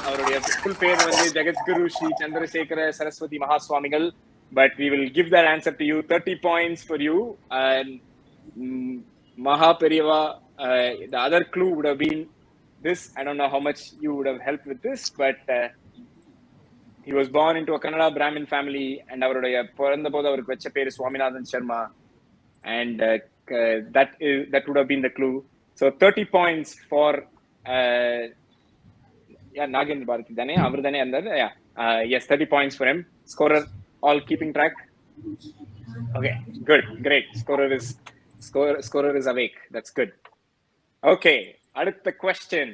அவருடைய ஃபுல் பேர் வந்து Jagadguru Sri Chandrasekhar Saraswati மகாஸ்வாமிகள். But we will give that answer to you. 30 points for you. Maha Periyava. The other clue would have been this. I don't know how much you would have helped with this, but he was born into a Kannada Brahmin family, and அவருடைய பிறந்த போது அவருக்கு வச்ச பேரு Swaminathan Sharma, and that would have been the clue. So 30 points for Nagendra Bharati தானே, அவர் தானே இருந்தாரு. Yes, 30 points for him. Scorer all keeping track? Okay, good, great. Scorer is awake. That's good. Okay, அடுத்த question.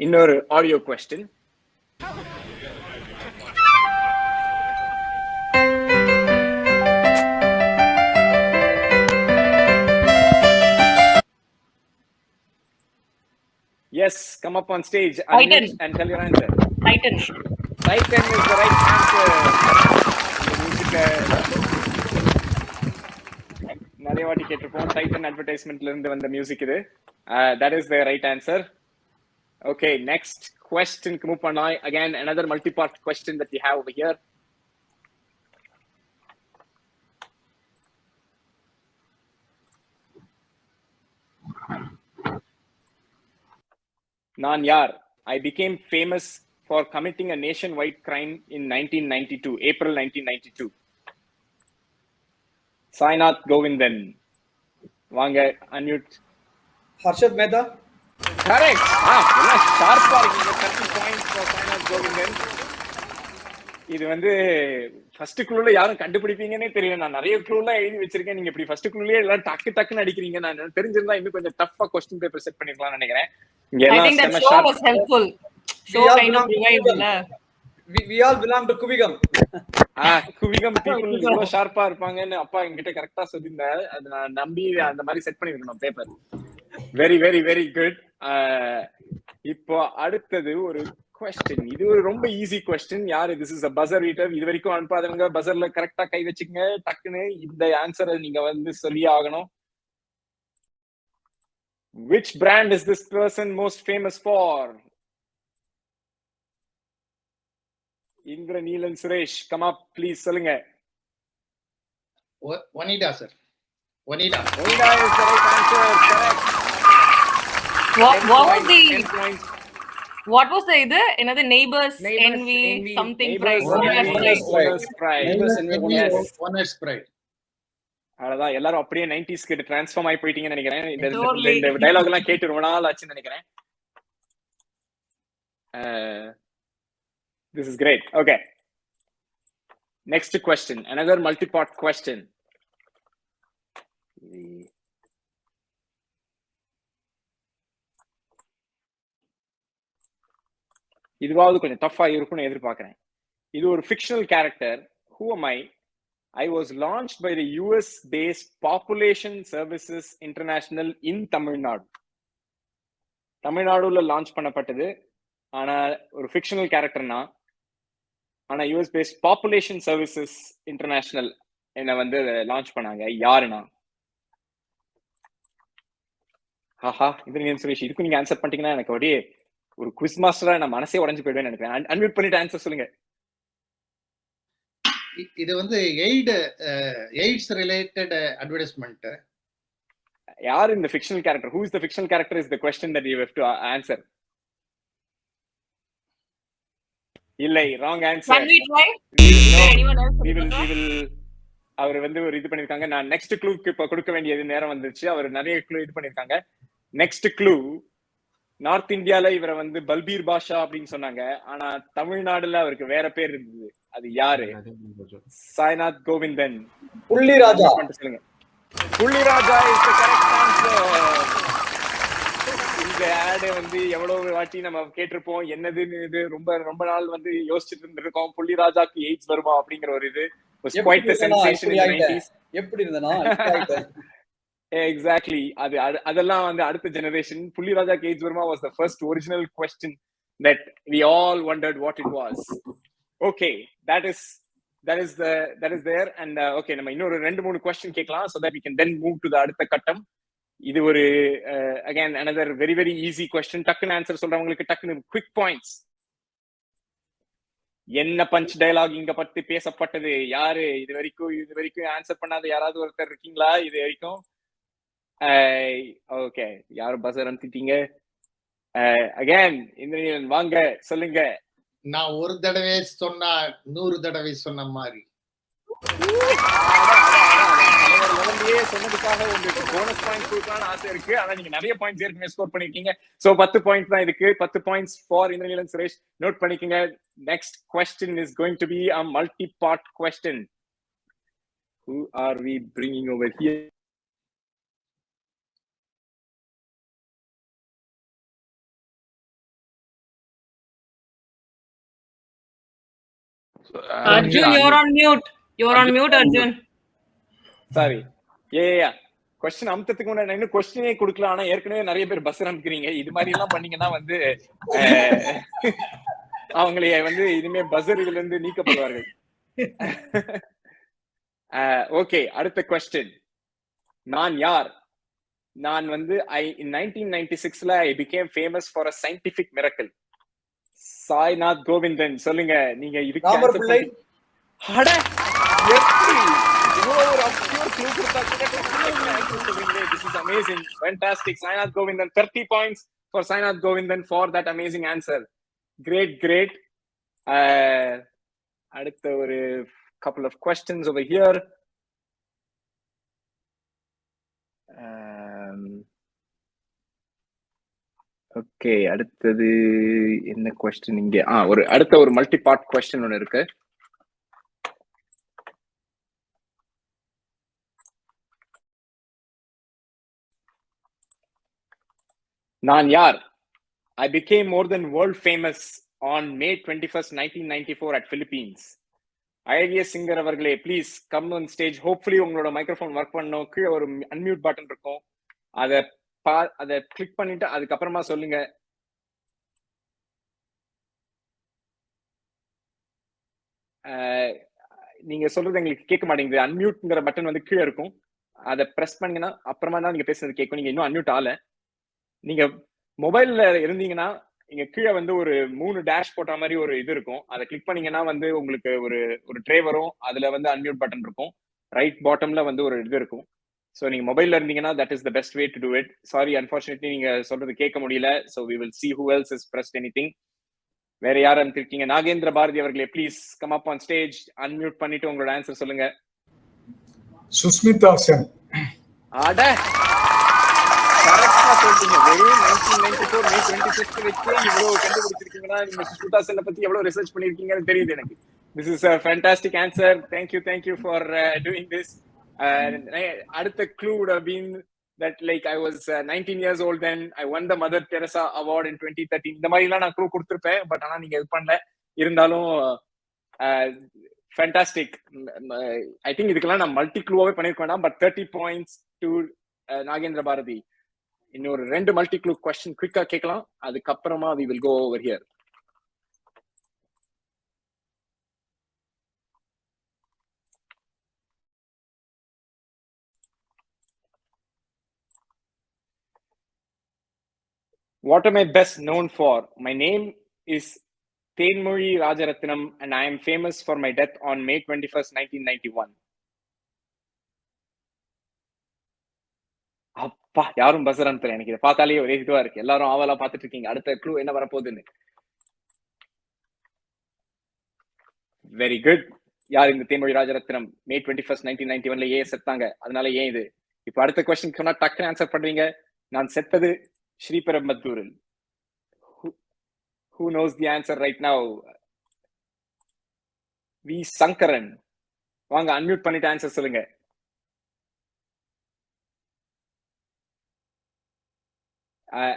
இன்னொரு audio question. Yes, come up on stage and tell your answer. Titan. Titan is the right answer. நிறைய வாட்டி கேட்டிருப்போம். Titan அட்வர்டைஸ்மெண்ட்ல இருந்து வந்த music இது. That is the right answer. Okay, next question. Move on. Again, another multi-part question that we have over here. நான் யார்? I became famous for committing a nationwide crime in 1992, April 1992. Sainath Govindan. Vanga, unmute. Harshad Mehta. Correct. Sharp இருக்கீங்க. 30 points for Sainath Govindan. இது வந்து first க்ளூல யாரும் கண்டுபிடிப்பீங்கன்னே தெரியல. நான் நிறைய க்ளூலாம் எழுதி வச்சிருக்கேன். நீங்க இப்படி ஃபர்ஸ்ட் க்ளூலயே எல்லாம் டக்குன்னு அடிக்கிறீங்க. நான் தெரிஞ்சிருந்தா இன்னும் கொஞ்சம் டஃப்பா क्वेश्चन பேப்பர் செட் பண்ணிருக்கலாம்னு நினைக்கிறேன். I think that show was helpful. Show kind of revived. We all belong to Kuvigam. Kuvigam people இவ்வளோ ஷார்ப்பா இருப்பாங்கன்னு அப்பா என்கிட்ட கரெக்டா சொல்லியிருந்தாரு. அதை நான் நம்பி அந்த மாதிரி செட் பண்ணிருக்கணும் paper. Very very very good. இப்போ அடுத்தது ஒரு கொஸ்டின். இது ஒரு ரொம்ப ஈஸி கொஸ்டின். யாரு? This is a buzzer beater. இது வரைக்கும் அனுப்பாதவங்க பஸர்ல கரெக்டா கை வச்சுக்கங்க. டக்குன்னு இந்த ஆன்சரை நீங்க வந்து சொல்லியே ஆகணும். Which brand is this person most famous for? Indra, Neelan, Suresh, come up please. சொல்லுங்க. Onida, sir. Onida. Onida is the right answer. Correct. What was the இது என்னது neighbors envy something pride owner's pride. Neighbors envy, Owner's pride. அவ்வளவுதான், எல்லாரும் அப்படியே 90s கிட்ட transform ஆகி போயிட்டீங்கன்னு நினைக்கிறேன். இந்த டயலாக் எல்லாம் கேட்டு ரொம்ப நாள் ஆச்சுன்னு நினைக்கிறேன். This is great. Okay. Next question. Another multi-part question. இதுவாவது கொஞ்சம் டஃபா இருக்கும்னு எதிர்பார்க்கிறேன். இது ஒரு fictional character. Who am I? I was launched by the US-based Population Services International in Tamil Nadu. தமிழ்நாடுல லான்ச் பண்ணப்பட்டது. ஆனா ஒரு ஃபிக்ஷனல் கேரக்டர்னா, ஆனா US based population services international என்ன வந்து லான்ச் பண்ணாங்க. யாருன்னா? ஆஹா, இந்திரன் சுரேஷ், இதுக்கு நீங்க ஆன்சர் பண்ணிட்டீங்கன்னா எனக்கு அப்படியே ஒரு குவிஸ் மாஸ்டரா நான் மனசே உடைஞ்சு போயிடுவேன் நினைக்கிறேன். அன்மியூட் பண்ணிட்டு ஆன்சர் சொல்லுங்க. இது வந்து எய்ட்ஸ் ரிலேட்டட் அட்வர்டைஸ்மெண்ட். யார் இந்த fictional character? Who is the fictional character is the question that you have to answer. இல்லை, wrong answer. Can we try? We will அவர் வந்து ஒரு இது பண்ணிருக்காங்க. நான் நெக்ஸ்ட் க்ளூக்கு இப்ப கொடுக்க வேண்டியது நேரம் வந்துருச்சு. அவர் நிறைய க்ளூ இது பண்ணிருக்காங்க. நெக்ஸ்ட் க்ளூ, நார்த் இந்தியால இவரை வந்து பல்பீர் பாஷா அப்படின்னு சொன்னாங்க. ஆனா தமிழ்நாடுல அவருக்கு வேற பேர் இருந்தது. அது யாரு? சாய்நாத் கோவிந்தன். புள்ளிராஜா. சொல்லுங்க. Pulliraja is the correct answer. இந்த ஆட் வந்து எவ்வளவு வாட்டி நம்ம கேட்டிருப்போம். என்னதுன்னு இது ரொம்ப ரொம்ப நாள் வந்து யோசிச்சுட்டு இருந்திருக்கோம். புள்ளிராஜாக்கு எய்ட்ஸ் வருமா அப்படிங்கிற ஒரு இது was quite the sensation in the 90s. எப்படி இருந்தனா? Exactly. அதெல்லாம் வந்து அடுத்த ஜெனரேஷன். புள்ளிராஜாக்கு எய்ட்ஸ் வருமா was the first original question that we all wondered what it was. Okay, that is there. And okay, நம்ம இன்னொரு 2-3 question கேட்கலாம் so that we can then move to the அடுத்த கட்டம். இது ஒரு again another very very easy question. டக்குன்னு answer சொல்றவங்களுக்கு டக்குன்னு quick points. என்ன பஞ்ச் டயலாக் இங்க பத்தி பேசப்பட்டது? யாரு இது வரைக்கும் ஆன்சர் பண்ணாத யாராவது ஒருத்தர் இருக்கீங்களா இது வரைக்கும்? ஓகே, யாரும் பஸர் அனுப்பிட்டீங்க. அகைன் இந்திரன் வாங்க சொல்லுங்க. நான் ஒரு தடவை சொன்னா 100 தடவை சொன்ன மாதிரி. சொன்னதுக்காக உங்களுக்கு போனஸ் பாயிண்ட் கொடுக்கலாம்னு ஆசை இருக்கு. ஆனா நீங்க நிறைய பாயிண்ட்ஸ் ஏற்கனவே ஸ்கோர் பண்ணிருக்கீங்க. சோ 10 பாயிண்ட்ஸ் தான் இதுக்கு. 10 points for Indran Suresh. Note பண்ணிக்கங்க. Next question is going to be a multi-part question. Who are we bringing over here? Arjun, you're on mute. You're on mute, Arjun. Sorry. Yeah. Question அமுத்தத்துக்கு முன்னாடி இன்னும் கொஸ்டினே கொடுக்கல. ஆனா ஏற்கனவே நிறைய பேர் பஸ் அனுப்புறீங்க. இது மாதிரி எல்லாம் பண்ணீங்கன்னா வந்து அவங்களைய வந்து இனிமே பஸர் இதுல இருந்து நீக்கப்படுவார்கள். ஓகே, அடுத்த கொஸ்டின். நான் யார்? நான் வந்து in 1996 I became famous for a scientific miracle. Sainath Govindan. சொல்லுங்க நீங்க இதுக்கு ஆன்சர் பண்ணி. அட எப்படி இவ்வளவு ஒரு அப்சர்ட் க்ளூ கொடுத்தாங்க. This is amazing. Fantastic. Sainath Govindan, 30 points for Sainath Govindan for that amazing answer. Great. அடுத்த ஒரு couple of questions over here. Okay, அடுத்தது என்ன கொஸ்டின் இங்க? அடுத்த ஒரு மல்டி பார்ட் கொஸ்டின் ஒன்னு இருக்கு. நான் யார்? I became more than world famous on May 21st, 1994 at Philippines. அழகிய சிங்கர் அவர்களே, please come on stage. Hopefully உங்களோட மைக்ரோஃபோன் ஒர்க் பண்ணணும். கீழே ஒரு அன்மியூட் பட்டன் இருக்கும். அதை கிளிக் பண்ணிட்டு அதுக்கப்புறமா சொல்லுங்க. நீங்க சொல்றது எங்களுக்கு கேட்க மாட்டேங்குது. அன்மியூட்ங்கிற பட்டன் வந்து கீழே இருக்கும். அதை பிரஸ் பண்ணீங்கன்னா அப்புறமா தான் நீங்க பேசுறது கேட்கும். நீங்க இன்னும் அன்மியூட் ஆகல. நீங்க மொபைல்ல இருந்தீங்கன்னா இங்க கீழே வந்து ஒரு 3 டேஷ் போட்ட மாதிரி ஒரு இது இருக்கும். அதை கிளிக் பண்ணீங்கன்னா வந்து உங்களுக்கு ஒரு ட்ரே வரும். அதுல வந்து அன்மியூட் பட்டன் இருக்கும். ரைட் பாட்டம்ல வந்து ஒரு இது இருக்கும். ஸோ நீங்க மொபைல்ல இருந்தீங்கன்னா that is the best way to do it. Sorry, unfortunately நீங்க சொல்றது கேட்க முடியல. So we will see who else has pressed anything. வேற யார் அனுப்பிருக்கீங்க? நாகேந்திர பாரதி அவர்களே, please come up on stage, unmute பண்ணிட்டு உங்களோட ஆன்சர் சொல்லுங்க. சுஸ்மிதா சென். அட கரெக்டா சொல்றீங்க. வெறும் 1994 May 25th வச்சு இவ்வளவு கண்டுபிடிச்சிருக்கீங்கன்னா நீங்க சுஸ்மிதா சென்னை பத்தி எவ்வளவு ரிசர்ச் பண்ணிருக்கீங்கன்னு தெரியுது எனக்கு. This is a fantastic answer. Thank you for doing this. அடுத்த clue would have been that like I was 19 years old then. I won the Mother Teresa Award in 2013. இந்த மாதிரி எல்லாம் நான் clue கொடுத்திருப்பேன், பட் ஆனா நீங்க இது பண்ணல. இருந்தாலும் fantastic. I think இதுக்கெல்லாம் நான் மல்டி க்ளூவாவே பண்ணிருக்க வேண்டாம். But 30 points to Nagendra Bharati. இன்னொரு 2 மல்டி க்ளூ क्वेश्चन குயிக்கா கேட்கலாம், அதுக்கப்புறமா we will go over here. What am I best known for? My name is Thenmozhi Rajaratnam and I am famous for my death on May 21st, 1991. அப்பா, யாரும் bus அனுப்பல. எனக்கு இதை பார்த்தாலே ஒரே இதுவா இருக்கு. எல்லாரும் ஆவலா பார்த்துட்டு இருக்கீங்க அடுத்த க்ளூ என்ன வரப்போகுதுன்னு. Very good. யார் இந்த தேன்மொழி ராஜரத்னம்? May 21st, 1991 ஏன் செத்தாங்க? அதனால ஏன் இது? இப்ப அடுத்த क्वेश्चन சொன்னா டக்குன்னு ஆன்சர் பண்றீங்க. நான் செத்தது ஸ்ரீபெரும்புதூரில். Who knows the answer right now? V Sankaran, வாங்க அன்மியூட் பண்ணிட்டு ஆன்சர் சொல்லுங்க.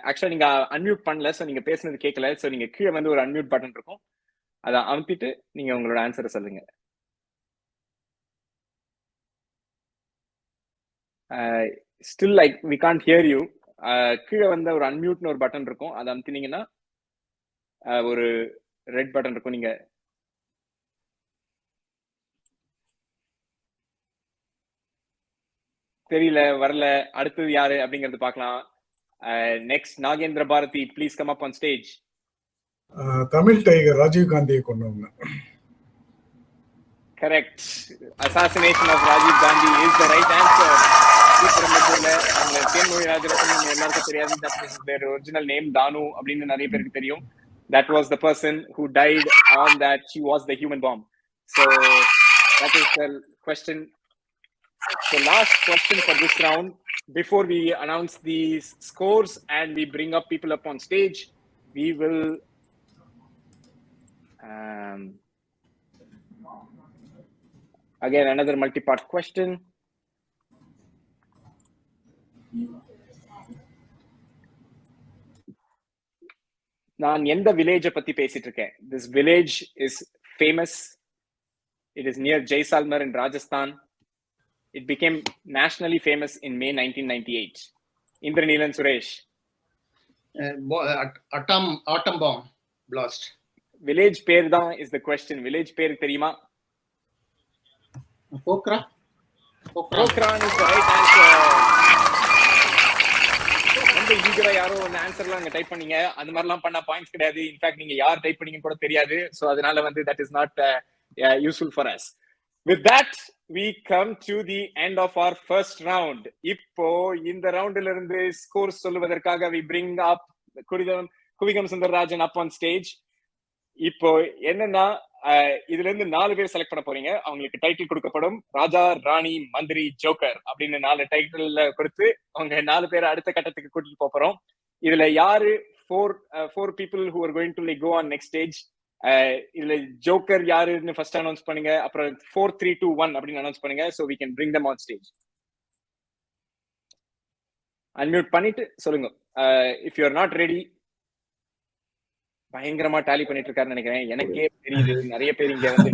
ஆக்சுவலா நீங்க அன்மியூட் பண்ணல, சோ நீங்க பேசுனது கேட்கல. சோ நீங்க கீழே வந்து ஒரு அன்மியூட் பட்டன் இருக்கும், அதை அமுத்திட்டு நீங்க உங்களோட ஆன்சரை சொல்லுங்க. Still like we can't hear you. கீழே வந்து ஒரு அன்மியூட்னு ஒரு பட்டன் இருக்கும், அதை அமுத்தினீங்கன்னா ஒரு ரெட் பட்டன் இருக்கும். நீங்க தெரியல, வரல. அடுத்தது யாரு அப்படிங்கறது பார்க்கலாம். Next Nagendra Bharati, please come up on stage. Tamil tiger Rajiv காந்தியை கொண்டவங்க. Correct. Assassination of Rajiv Gandhi is the right answer. Thenmozhi Rajaratnam எல்லாருக்கும் தெரியாது, their original name தானு அப்படின்னு நிறைய பேருக்கு தெரியும். That was the person who died on that. She was the human bomb. So that is the question. So last question for this round. Before we announce these scores and we bring up people up on stage, we will again another multi-part question. நான் எந்த வில்லேஜை பத்தி பேசிட்டு இருக்கேன்? This village is famous. It is near Jaisalmer in Rajasthan. It became nationally famous in May 1998. Indranilan Suresh. Atom bomb blast. Village பேர் தான் is the question. Village பேர் தெரியுமா? Pokhran. Pokhran is the right answer. ரொம்ப ஈகரா யாரோ அந்த ஆன்சர்லாம் அங்க type பண்ணீங்க. அந்த மாதிரிலாம் பண்ணா பாயிண்ட்ஸ் கிடையாது. இன்ஃபேக்ட் நீங்க யார் டைப் பண்ணீங்கன்னு கூட தெரியாது. ஸோ அதனால வந்து that is not useful for us. With that, we come to the end of our first round. இப்போ இந்த ரவுண்ட்ல இருந்து ஸ்கோர் சொல்லுவதற்காக we bring up Kuvikam Sundararajan up on stage. இப்போ என்னன்னா இதுல இருந்து 4 பேர் செலக்ட் பண்ண போறீங்க. அவங்களுக்கு டைட்டில் கொடுக்கப்படும். ராஜா, ராணி, மந்திரி, ஜோக்கர் அப்படின்னு 4 டைட்டில் கொடுத்து அவங்க 4 பேரை அடுத்த கட்டத்துக்கு கூட்டிட்டு போறோம். இதுல யாரு 4 people who are going to like go on next stage. இதுல ஜோக்கர் யாருன்னு ஃபர்ஸ்ட் அனௌன்ஸ் பண்ணுங்க, அப்புறம் 4 3 2 1 அப்படின்னு அனௌன்ஸ் பண்ணுங்க. so we can bring them on stage. Unmute பண்ணிட்டு சொல்லுங்க. if you are not ready. பயங்கரமா டாலி பண்ணிட்டு இருக்காருன்னு நினைக்கிறேன். எனக்கே தெரியுது நிறைய பேர் இங்க வந்து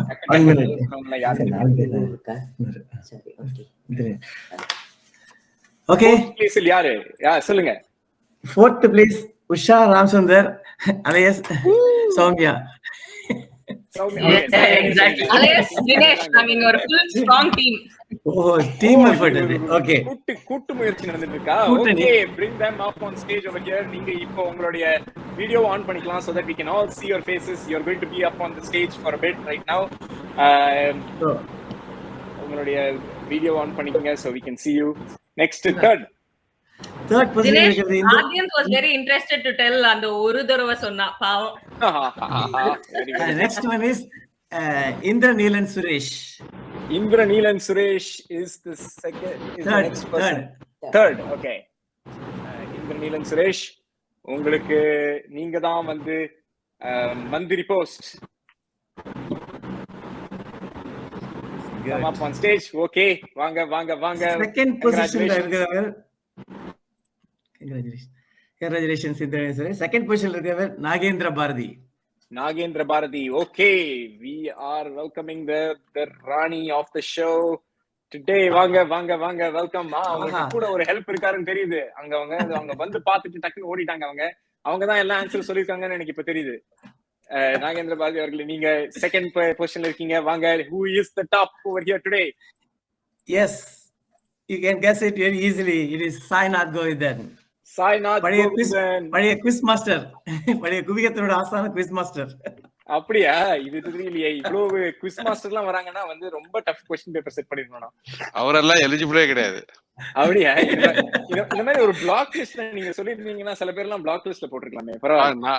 ஓகே பிளேஸ்ல யாரு சொல்லுங்க. 4th place Usha Ramsundar alias Soumya. Exactly. Alias Dinesh. I mean, you're a full strong team. Oh, team effort. Okay. கூட்டு முயற்சி நடந்துட்டு இருக்கா? Okay, bring them up on stage over here. நீங்க இப்போ உங்களுடைய வீடியோ ஆன் பண்ணிக்கலாம் so that we can all see your faces. You're going to be up on the stage for a bit right now. உங்களோட உங்களுடைய video on பண்ணிக்கங்க so we can see you. Next third position Dinesh, இருக்கிறது இந்த audience was very interested to tell அந்த ஒரு தடவை சொன்னா பாவம். Very good. next one is Indra Neelan Suresh. Indra Neelan Suresh is the next person. Third, okay. Indra Neelan Suresh, உங்களுக்கு நீங்க தான் வந்து மந்திரி post. Come up on stage. Okay, வாங்க வாங்க வாங்க. Second position ல இருக்கிறவர் congratulations Indra Neelan Suresh. Second position ல இருக்கிறவர் Nagendra Bharathi. Nagendra Bharati. Okay, we are welcoming the Rani of the show today. Vanga welcome. அவங்க கூட ஒரு ஹெல்ப் இருக்காருன்னு தெரியுது. அவங்க வந்து பார்த்துட்டு டக்குன்னு ஓடிட்டாங்க. அவங்க தான் எல்லா ஆன்சர் சொல்லிருக்காங்கன்னு எனக்கு இப்ப தெரியுது. நாகேந்திர பாரதி அவர்களே, நீங்க செகண்ட் பொசிஷன்ல இருக்கீங்க. வாங்க. Who is the top over here today? Yes, you can guess it very easily. It is Sainath Govindhan. Sainath Govindhan. பழைய குவிஸ் மாஸ்டர். பழைய குவியத்தோட ஆசான குவிஸ் மாஸ்டர். அப்படியா? இது தெரியலையே. இவ்வளவு குவிஸ் மாஸ்டர்லாம் வராங்கன்னா வந்து ரொம்ப டஃப் क्वेश्चन பேப்பர் செட் பண்ணிருக்கணும். அவரெல்லாம் எலிஜிபிளே கிடையாது. அப்படியா? இந்த மாதிரி ஒரு பிளாக் லிஸ்ட்ல நீங்க சொல்லிருந்தீங்கன்னா சில பேர் எல்லாம் பிளாக் லிஸ்ட்ல போட்டுருக்கலாமே. பரவாயில்லை.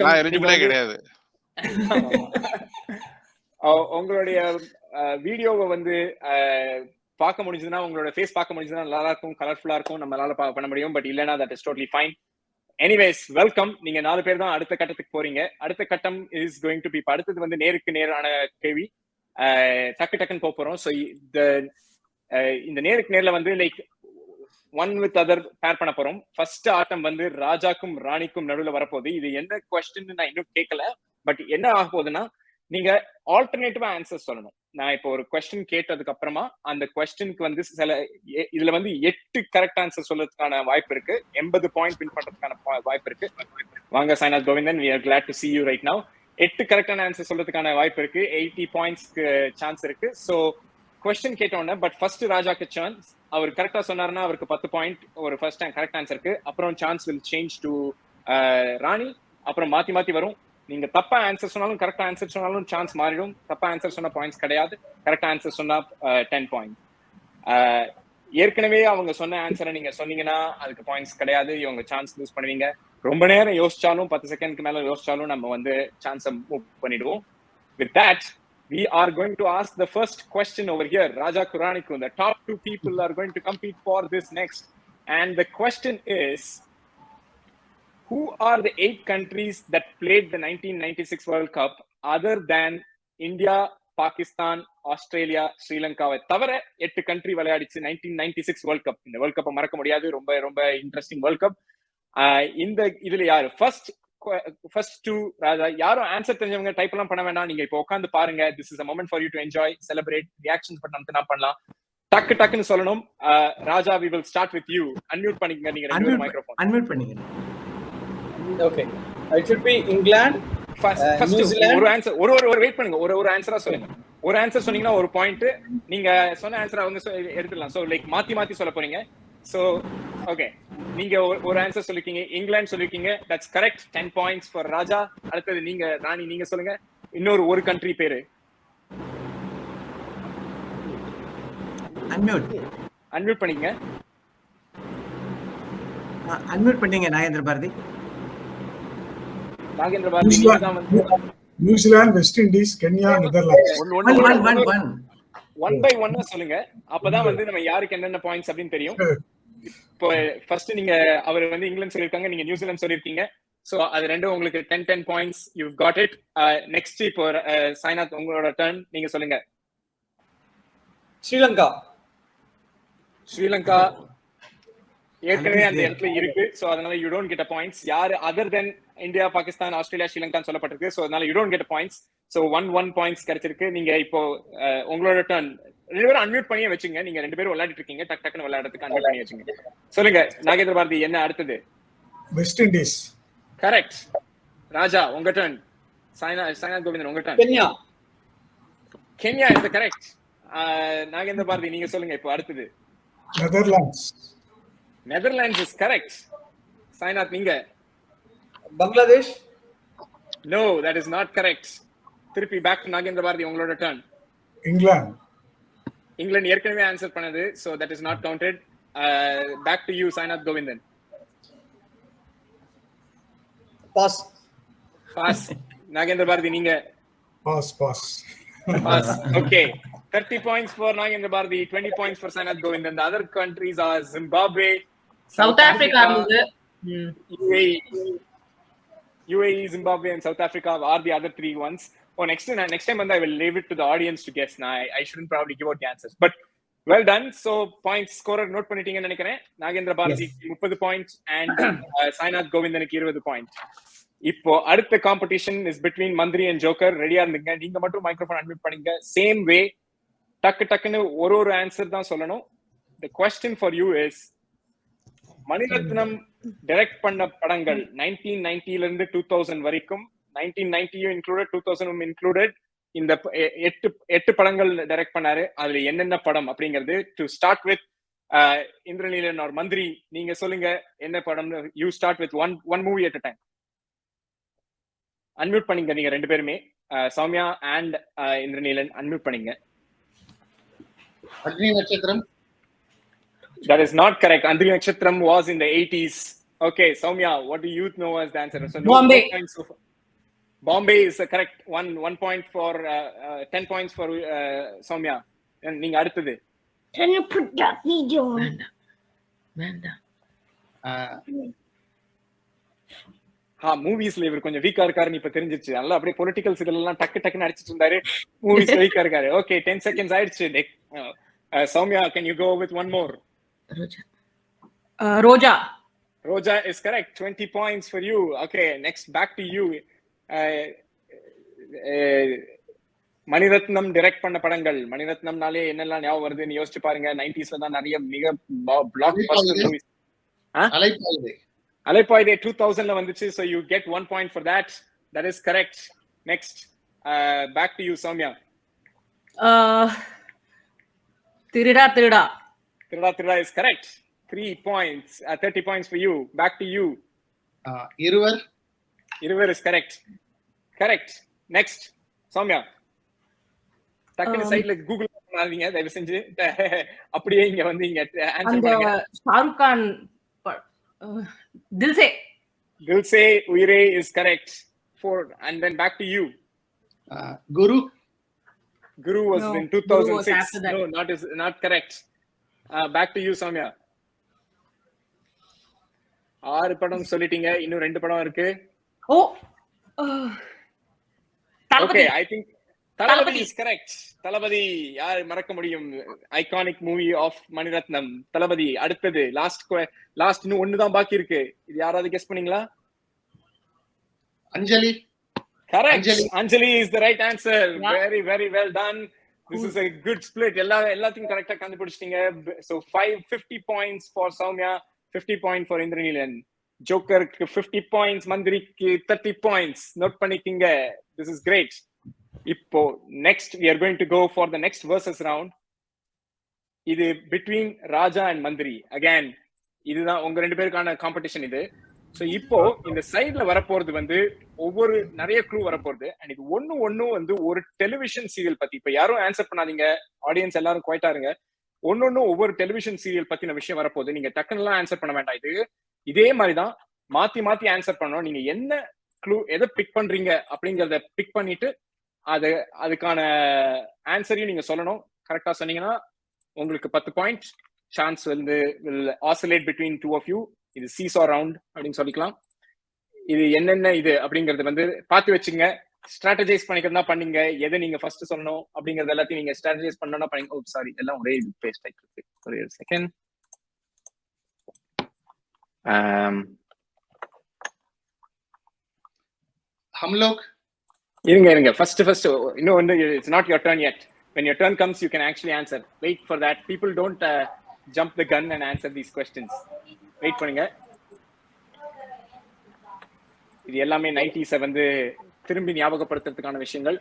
நான் எலிஜிபிளே கிடையாது. உங்களுடைய வீடியோவை வந்து பார்க்க முடிஞ்சதுன்னா, உங்களோட ஃபேஸ் பார்க்க முடிஞ்சதுன்னா நல்லா இருக்கும், கலர்ஃபுல்லா இருக்கும், நம்மளால பண்ண முடியும். பட் இல்லைன்னா that is totally fine. Anyways, welcome. நீங்க 4 பேர் தான் அடுத்த கட்டத்துக்கு போறீங்க. அடுத்த கட்டம் இஸ் கோயிங் டு பி, அடுத்தது வந்து நேருக்கு நேரான கேள்வி. டக்குன்னு போறோம். ஸோ இந்த நேருக்கு நேர்ல வந்து லைக் ஒன் வித் அதர் பேர் பண்ண போறோம். ஃபர்ஸ்ட் ஆட்டம் வந்து ராஜாக்கும் ராணிக்கும் நடுவில் வரப்போகுது. இது என்ன கொஸ்டின் நான் இன்னும் கேட்கல. பட் என்ன ஆக போகுதுன்னா, நீங்க ஆல்டர்னேட்டிவா ஆன்சர் சொல்லணும். நான் இப்போ ஒரு கொஸ்டின் கேட்டதுக்கு அப்புறமா அந்த கொஸ்டினுக்கு வந்து இதுல வந்து 8 கரெக்ட் ஆன்சர் சொல்றதுக்கான வாய்ப்பு இருக்கு. 80 பாயிண்ட் வின் பண்றதுக்கான வாய்ப்பு இருக்கு. வாங்க Sainath Govindan, we are glad to see you right now. 8 கரெக்டான ஆன்சர் சொல்றதுக்கான வாய்ப்பு இருக்கு. 80 பாயிண்ட்ஸ்க்கு சான்ஸ் இருக்கு. ஸோ கொஸ்டின் கேட்டோன்னே, பட் ஃபர்ஸ்ட் ராஜாக்கு சான்ஸ். அவர் கரெக்டா சொன்னாருன்னா அவருக்கு 10 பாயிண்ட் ஒரு ஃபர்ஸ்ட் கரெக்ட் ஆன்சருக்கு. அப்புறம் chance will change to Rani. அப்புறம் மாத்தி வரும். நீங்க தப்பா ஆன்சர் சொன்னாலும் கரெக்டா ஆன்சர் சொன்னாலும் சான்ஸ் மாறிடும். தப்பா ஆன்சர் சொன்னா பாயிண்ட்ஸ் கிடையாது. கரெக்டா ஆன்சர் சொன்னா 10 பாயிண்ட். ஏற்கனவே அவங்க சொன்ன ஆன்சரை நீங்க சொன்னீங்கன்னா அதுக்கு பாயிண்ட்ஸ் கிடையாது. இவங்க சான்ஸ் லூஸ் பண்ணுவீங்க. ரொம்ப நேரம் யோசிச்சாலும் 10 செகண்ட்க்கு மேல யோசிச்சாலும் நம்ம வந்து சான்ஸை மூவ் பண்ணிடுவோம். With that, we are going to ask the first question over here. Raja Kuraniku, the top 2 people are going to compete for this next. And the question is, who are the 8 countries that played the 1996 World Cup other than India, Pakistan, Australia, Sri Lanka? தவிர 8 country விளையாடிச்சு 1996 World Cup. இந்த world கப்பை மறக்க முடியாது. ரொம்ப ரொம்ப interesting world cup. இந்த இதுல யாரு ஃபர்ஸ்ட் 2 ராஜா? யாரும் ஆன்சர் தெரிஞ்சவங்க டைப் எல்லாம் பண்ண வேண்டாம். நீங்க இப்போ உட்காந்து பாருங்க. This is a moment for you to enjoy, celebrate. Reactions பண்றது பண்ணலாம். டக்குன்னு சொல்லணும். ராஜா, we will start with you. Unmute பண்ணிக்கங்க. நீங்க ரெண்டு மைக்ரோஃபோன் அன்மியூட் பண்ணிக்கங்க. Okay, it should be England, New Zealand. ஒரு ஆன்சர் ஒரு வெயிட் பண்ணுங்க. ஒரு ஆன்சரா சொல்லுங்க. ஒரு ஆன்சர் சொன்னீங்கன்னா ஒரு பாயிண்ட். நீங்க சொன்ன ஆன்சர் அவங்க எடுத்துடலாம். சோ லைக் மாத்தி சொல்ல போறீங்க. சோ ஓகே, நீங்க ஒரு ஆன்சர் சொல்லிருக்கீங்க. இங்கிலாந்து சொல்லிருக்கீங்க. That's correct. 10 பாயிண்ட்ஸ் ஃபார் ராஜா. அடுத்தது நீங்க ராணி, நீங்க சொல்லுங்க இன்னொரு கண்ட்ரி பேரு. அன்மியூட் பண்ணீங்க. அன்மியூட் பண்ணீங்க. Nagendra Bharati. New Zealand, West Indies, Kenya, Netherlands. One by ஒன்னா சொல்லுங்க. அப்பதான் வந்து நம்ம யாருக்கு என்னென்ன பாயிண்ட்ஸ் அப்படின்னு தெரியும். இப்போ ஃபர்ஸ்ட் நீங்க அவர் வந்து இங்கிலாந்து சொல்லிருக்காங்க, நீங்க நியூசிலாந்து சொல்லிருக்கீங்க. சோ அது ரெண்டும் உங்களுக்கு 10 points. You got it. Next இப்போ சாய்நாத், உங்களோட டர்ன். நீங்க சொல்லுங்க. ஸ்ரீலங்கா ஏற்கனவே அந்த இடத்துல இருக்கு. சோ அதனால you don't get a points. யாரு அதர் தென் இந்தியா, பாகிஸ்தான், ஆஸ்திரேலியா, ஸ்ரீலங்கான்னு சொல்லப்பட்டிருக்கு. சோ அதனால you don't get points. So 1 points கிடைச்சிருக்கு. நீங்க இப்போ உங்களோட டர்ன். 2 பேரும் அன்மியூட் பண்ணியே வச்சுங்க. நீங்க 2 பேரும் விளையாடிட்டு இருக்கீங்க. டக்குன்னு விளையாடுறதுக்கு அன்மியூட் பண்ணி வச்சுங்க. சொல்லுங்க நாகேந்திர பாரதி, என்ன அடுத்தது? West Indies. கரெக்ட். ராஜா, உங்க டர்ன். சாய்நாத் கோவிந்தன், உங்க turn. Kenya is correct. Nagendra Bharati, நீங்க சொல்லுங்க இப்போ அடுத்தது. Netherlands is correct. சாய்நாத், நீங்க? Bangladesh. No, that is not correct. திருப்பி பேக் டு நாகேந்திர பாரதி, உங்களோட டர்ன். இங்கிலாந்து. இங்கிலாந்து ஏற்கனவே ஆன்சர் பண்ணது, so that is not counted. Back to you, Sainath Govindan. Pass. Pass. Nagendra Bharati, நீங்க? Pass. Pass. Okay. 30 points for Nagendra Bharati, 20 points for Sainath Govindan. The other countries are Zimbabwe, South Africa, UAE, Zimbabwe, and South Africa are the other three ones. Next time I will leave it to the audience to guess. Now I shouldn't probably give out the answers, but well done. So points scorer note பண்ணிட்டீங்கன்னு நினைக்கிறேன். Nagendra Bharathi 30 points and Sainath Govindaனுக்கு 20 points. இப்போ அடுத்த competition is between மந்திரி and joker. ரெடியா இருந்துங்க. நீங்க மட்டும் microphone unmute பண்ணுங்க. Same way டக்குன்னு ஒரு ஆன்சர் தான் சொல்லணும். The question for you is, Mani Ratnam direct பண்ண படங்கள் 1990 ல இருந்து 2000 வரைக்கும், 1990 இன்க்ளூடட், 2000 இன்க்ளூடட், இந்த 8 படங்கள் டைரக்ட் பண்ணாரு. அதுல என்னென்ன படம் அப்படிங்கிறது. டு ஸ்டார்ட் வித் இந்திரநீலன் ஆர் மந்திரி, நீங்க சொல்லுங்க என்ன படம். You start with one movie at a time. Unmute பண்ணிங்க நீங்க ரெண்டு பேருமே. சௌமியா அண்ட் இந்திரநீலன் அன்மியூட் பண்ணிங்க. அக்னி நட்சத்திரம். That is not correct. Andhri Nakshatram was in the 80s. Okay, Soumya, what do you know as the answer? So Bombay. Bombay is correct. One point for 10 points for Soumya. And நீங்க அடுத்தது. Can you put that video on? மூவிஸ்ல இவர் கொஞ்சம் வீக்கா இருக்காருன்னு இப்ப தெரிஞ்சிச்சு. நல்லா அப்படியே பொலிட்டிக்கல் சீரியல் எல்லாம் டக்குன்னு அடிச்சிட்டு இருந்தாரு. மூவிஸ்ல வீக்கா இருக்காரு. Okay, 10 seconds ஆயிடுச்சு. Soumya, can you go with one more? Roja is correct. 20 points for you. Okay, next back to you. Mani Ratnam direct பண்ண படங்கள். மணிரத்னம்னாலே என்னெல்லாம் ஞாபகம் வருதுன்னு யோசிச்சு பாருங்க. 90s ல தான் நிறைய மிக பிளாக் பஸ்டர் மூவிஸ். அலைப்பாயுதே 2000 ல வந்துச்சு. So you get 1 point for that. That is correct. Next, back to you, Soumya. Thiruda is correct. 3 points. 30 points for you. Back to you. Iruvar is correct. Next, Soumya. டக்குனு சைடுல Google பண்ணாதீங்க தயவு செஞ்சு. அப்படியே இங்க வந்து இங்க ஆன்சர் பண்ணுங்க. ஷாருக் கான் தில்சே உயிரே is correct. 4. And then back to you. Guru was in 2006. No, not correct. Back to you, Soumya. 6 படம் சொல்லிட்டீங்க. இன்னும் 2 படம் இருக்கு. Okay, I think Thalapathy is correct. Thalapathy, யார் மறக்க முடியும்? Iconic movie of Mani Ratnam. Thalapathy. அடுத்தது லாஸ்ட் இன்னும் ஒன்னு தான் பாக்கி இருக்கு. இது யாராவது கெஸ் பண்ணீங்களா? அஞ்சலி. Correct. Anjali is the right answer. Yeah. Very well done. This is a good split. எல்லாத்தையும் கரெக்ட்டா கண்டுபிடிச்சிட்டீங்க. So 50 points for Soumya, 50 points for Indranillan. Joker 50 points, மந்திரிக்கு 30 points. நோட் பண்ணிக்கங்க. This is great. இப்போ next we are going to go for the next versus round. இது between Raja and Mandri. Again, இதுதான் உங்க ரெண்டு பேருக்கான காம்படிஷன் இது. So இப்போ இந்த சைட்ல வரப்போறது வந்து ஒவ்வொரு நிறைய க்ளூ வரப்போறது. அண்ட் இது ஒன்னு வந்து ஒரு டெலிவிஷன் சீரியல் பத்தி. இப்ப யாரும் ஆன்சர் பண்ணாதீங்க, ஆடியன்ஸ் எல்லாரும் குவைட்டா இருங்க. ஒன்னொன்னு ஒவ்வொரு டெலிவிஷன் சீரியல் பத்தின விஷயம் வரப்போகுது. நீங்க டக்குன்னு ஆன்சர் பண்ண வேண்டாம். இது இதே மாதிரிதான் மாத்தி ஆன்சர் பண்ணணும். நீங்க என்ன க்ளூ எதை பிக் பண்றீங்க அப்படிங்கறத பிக் பண்ணிட்டு அதுக்கான ஆன்சரையும் நீங்க சொல்லணும். கரெக்டா சொன்னீங்கன்னா உங்களுக்கு 10 பாயிண்ட். சான்ஸ் வந்து will oscillate between two of you. இது சீசா ரவுண்ட் அப்படின்னு சொல்லிக்கலாம். இது என்னென்ன இது அப்படிங்கறது வந்து பார்த்து வச்சுங்க. ஸ்ட்ராட்டஜைஸ் பண்ணிக்கிறதா பண்ணீங்க. எதை நீங்க ஃபர்ஸ்ட் சொல்லணும் அப்படிங்கறது எல்லாத்தையும் நீங்க ஸ்ட்ராட்டஜைஸ் பண்ணணும்னா பண்ணீங்க. ஓ சாரி, எல்லாம் ஒரே பேஸ்ட் ஆயிட்டு இருக்கு. ஒரு செகண்ட். हम लोग இருங்க ஃபர்ஸ்ட் இன்னும் வந்து it's not your turn yet. When your turn comes you can actually answer. Wait for that. People don't jump the gun and answer these questions. Wait பண்ணுங்க. இது எல்லாமே 90s வந்து திரும்பி ஞாபகப்படுத்துறதுக்கான விஷயங்கள்.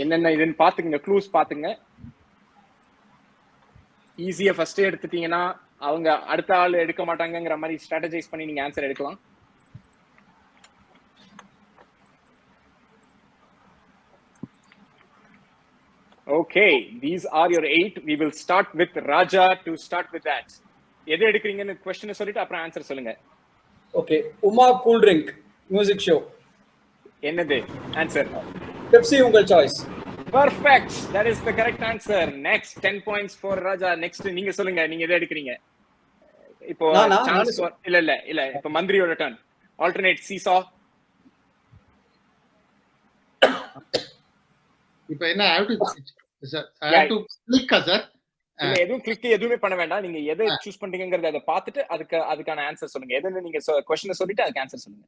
என்னென்ன இதுன்னு பாத்துங்க, க்ளூஸ் பாத்துங்க. ஈஸியா ஃபர்ஸ்ட் எடுத்துட்டீங்கன்னா அவங்க அடுத்த ஆள் எடுக்க மாட்டாங்கங்கிற மாதிரி ஸ்ட்ராட்டஜைஸ் பண்ணி நீங்க ஆன்சர் எடுக்கலாம். Okay, these are your 8. We will start with Raja to start with that. எது எடுக்கிறீங்கன்னு क्वेश्चन சொல்லிட்டு அப்புறம் ஆன்சர் சொல்லுங்க. Okay, Uma cool drink music show. என்னது ஆன்சர்? பெப்சி உங்கள் choice. Perfect. That is the correct answer. Next 10 points for Raja. Next நீங்க சொல்லுங்க, நீங்க எது எடுக்கிறீங்க? இப்போ சான்ஸ் இல்ல இப்போ மந்திரியோட டர்ன். Alternate seesaw. இப்போ என்ன I have to click sir. இல்ல எதுவும் கிளிக் எதுவுமே பண்ண வேண்டாம். நீங்க எதை சூஸ் பண்றீங்கங்கறத அத பார்த்துட்டு அதுக்கான ஆன்சர் சொல்லுங்க. எதுன்னு நீங்க क्वेश्चन சொல்லிட்டு அதுக்கு ஆன்சர் சொல்லுங்க.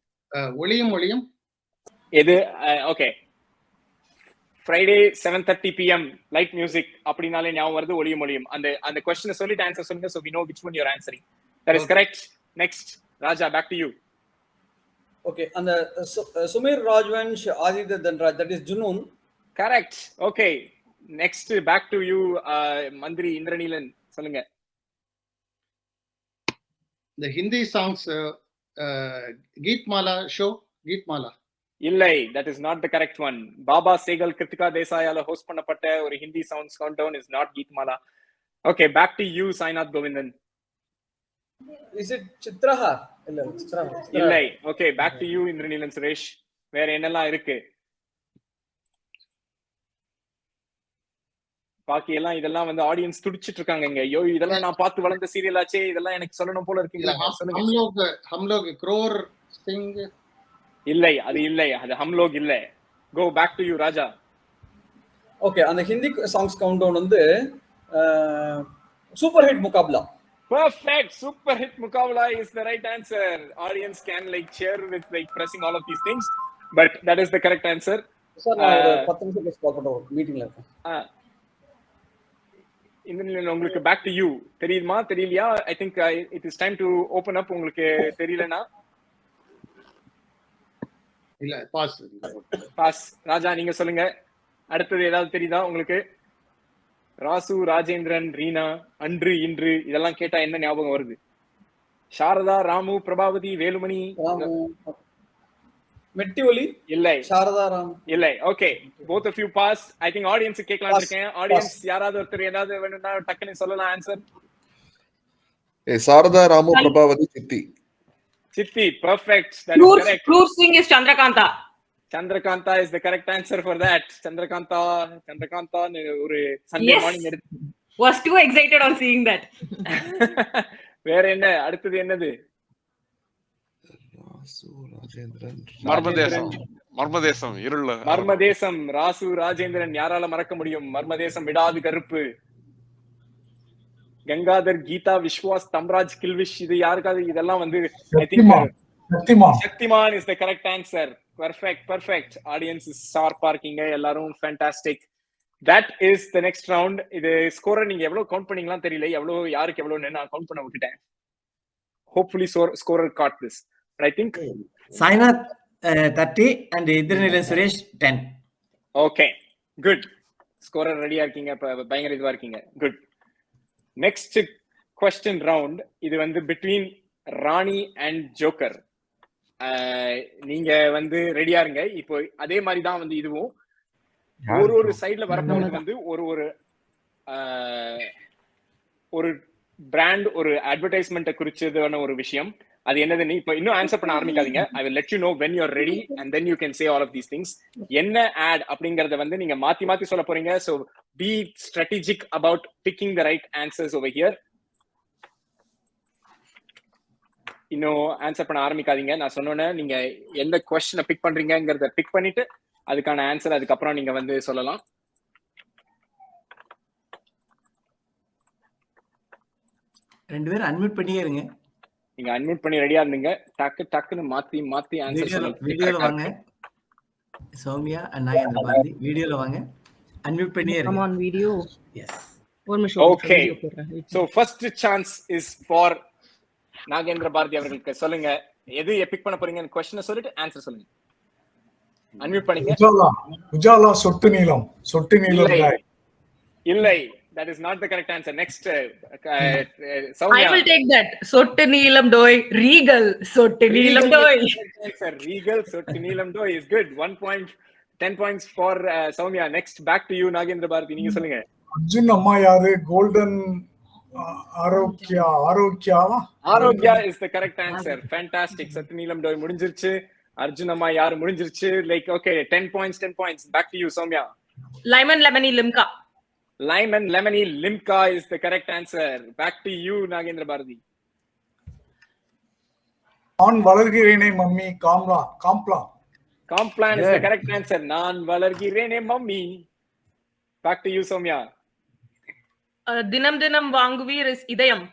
ஒளியும் எது? Okay, Friday 7:30 PM light music அப்படினாலே ஞாபகம் வருது ஒளியும். அந்த क्वेश्चन சொல்லிட்டு ஆன்சர் சொல்லுங்க. So we know which one you are answering. That is correct. Next, Raja, back to you. Okay, and Sumir Rajvansh Aditya Dhanraj, that is Junoon. Correct. Okay, next back to you, Mandri Indranilan. சொல்லுங்க. The Hindi songs Geetmala show, Geetmala. இல்லை, that is not the correct one. Baba Segal Kritika Desaiyaல host பண்ணப்பட்ட ஒரு Hindi songs countdown is not Geetmala. Okay, back to you, Sainath Govindan. Is it Chitrahar? இல்ல, Chitrahar. இல்லை. Okay, back to you, Indranilan Suresh. வேற என்னெல்லாம் இருக்கு? பாக்கி எல்லாம் இதெல்லாம் வந்து ஆடியன்ஸ் துடிச்சிட்டு இருக்காங்க இங்க. ஐயோ, இதெல்லாம் நான் பார்த்து வளர்ந்த சீரியல் ஆச்சே, இதெல்லாம் எனக்கு சொல்லணும் போல இருக்குங்களா? சொல்லுங்க. हम लोग crore sing. இல்லை, அது இல்லை, அது हम लोग இல்ல. Go back to you, Raja. Okay, அந்த ஹிந்தி சாங்ஸ் கவுண்டவுன் வந்து super hit Muqabla. Perfect. Super hit Mukavla is the right answer. Audience can like cheer with like pressing all of these things, but that is the correct answer. Sir, நான் 10 நிமிஷம் கால் பண்றேன், மீட்டிங்ல இருக்கேன். இன்னும் உங்களுக்கு back to you. தெரியுமா தெரியலையா? I think it is time to open up. உங்களுக்கு தெரியலனா இல்ல பாஸ். ராஜா, நீங்க சொல்லுங்க. அடுத்தது ஏதாவது தெரியுதா உங்களுக்கு? ராசு, ராஜேந்திரன், ரீனா, அன்று, இன்று இதெல்லாம் கேட்டா என்ன ஞாபகம் வருது? சாரதா, ராமு, பிரபாவதி, வேலுமணி, மெட்டி ஒலி. இல்லை. சாரதா, ராம். இல்லை. Okay, both of you pass. I think audience கேட்கலாம் இருக்கேன். ஆடியன்ஸ் யாராவது ஒருத்தர் ஏதாவது வேணும்னா டக்குன்னு சொல்லலாம் ஆன்சர். சாரதா, ராமு, பிரபாவதி, சித்தி. Perfect. That is correct. Fruit swing is Chandrakanta is the correct answer for that. Chandrakanta ஒரு Sunday morning was too excited on seeing that. வேற என்ன? அடுத்தது என்னது? மர்மதேசம் இருள. மர்மதேசம். ராசு, ராஜேந்திரன் யாரால மறக்க முடியும்? மர்மதேசம் விடாது கருப்பு. கங்காதர், கீதா, விஸ்வாஸ், தம்ராஜ், கில்விஷ் இது யாருக்காவது இதெல்லாம் வந்து I think Shaktiman is the correct answer. Perfect. Audience is sharp parking. எல்லாரும் fantastic. That is the next round. இது ஸ்கோரர் நீங்க எவ்வளவு கவுண்ட் பண்ணீங்களான்னு தெரியல. எவ்வளவு யாருக்கு எவ்வளவு நான் கவுண்ட் பண்ண விட்டுட்டேன். Hopefully scorer caught this. But I think Sainath 30 and Indranilan Suresh 10. Okay, good. Scorer ready இருக்கீங்க. பயங்கர இதுவா இருக்கீங்க. Good. Next question round. இது வந்து between ராணி and ஜோக்கர். நீங்க வந்து ரெடியா இருங்க. இப்போ அதே மாதிரி தான் வந்து இதுவும் ஒரு சைடுல வரப்போறது வந்து ஒரு பிராண்ட் ஒரு அட்வர்டைஸ்மெண்ட் குறிச்சதான ஒரு விஷயம். அது என்னதுன்னு இப்போ இன்னும் ஆன்சர் பண்ண ஆரம்பிக்காதீங்க. I will let you know when you are ready and then you can say all of these things. என்ன ad அப்படிங்கறத வந்து நீங்க மாத்தி சொல்ல போறீங்க. So be strategic about picking the right answers over here. இன்னும் ஆன்சர் பண்ண ஆரம்பிக்காதீங்க. நான் சொன்னோன்னே நீங்க எந்த क्वेश्चन பிக் பண்றீங்கங்கறத பிக் பண்ணிட்டு அதுக்கான ஆன்சர் அதுக்கப்புறம் நீங்க வந்து சொல்லலாம். ரெண்டு பேரும் அன்மியூட் பண்ணியே இருங்க. நீங்க அன்மியூட் பண்ணி ரெடியா இருந்தீங்க. டக்குன்னு மாத்தி ஆன்சர் சொல்லுங்க. வீடியோல வாங்க. சௌமியா நாகேந்திர பாரதி வீடியோல வாங்க. அன்மியூட் பண்ணியே இருங்க. Come on video. Yes. ஒரு நிமிஷம். Okay. So first chance is for Nagendra Bharathi அவர்களுக்கு. சொல்லுங்க, எது பிக் பண்ண போறீங்கன்னு क्वेश्चन சொல்லிட்டு ஆன்சர் சொல்லுங்க. அன்மியூட் பண்ணுங்க. உஜாலா சொட்டு நீலம். இல்லை, that is not the correct answer. Next, Soumya. I will take that. சொட்டு நீலம் டோய். Regal சொட்டு நீலம் டோய். Regal சொட்டு நீலம் டோய் is good. 1 point 10 points for Soumya. Next, back to you, Nagendra Bharati. நீங்க சொல்லுங்க. அர்ஜுன் அம்மா யாரு? Golden Arokiya is the correct answer. Fantastic. சத்யநீலம் டோய் முடிஞ்சிருச்சு. அர்ஜுன் அம்மா யாரு முடிஞ்சிருச்சு. Like okay, 10 points. Back to you, Soumya. Lemon lemony limca. Lemon lemony limca is the correct answer. Back to you, Nagendra Bharati. நான் வளர்கிறேனே mummy Complan is the correct answer. நான் வளர்கிறேனே mummy. Back to you, Soumya. தினம் தினம் வாங்குவீர் is இதயம்.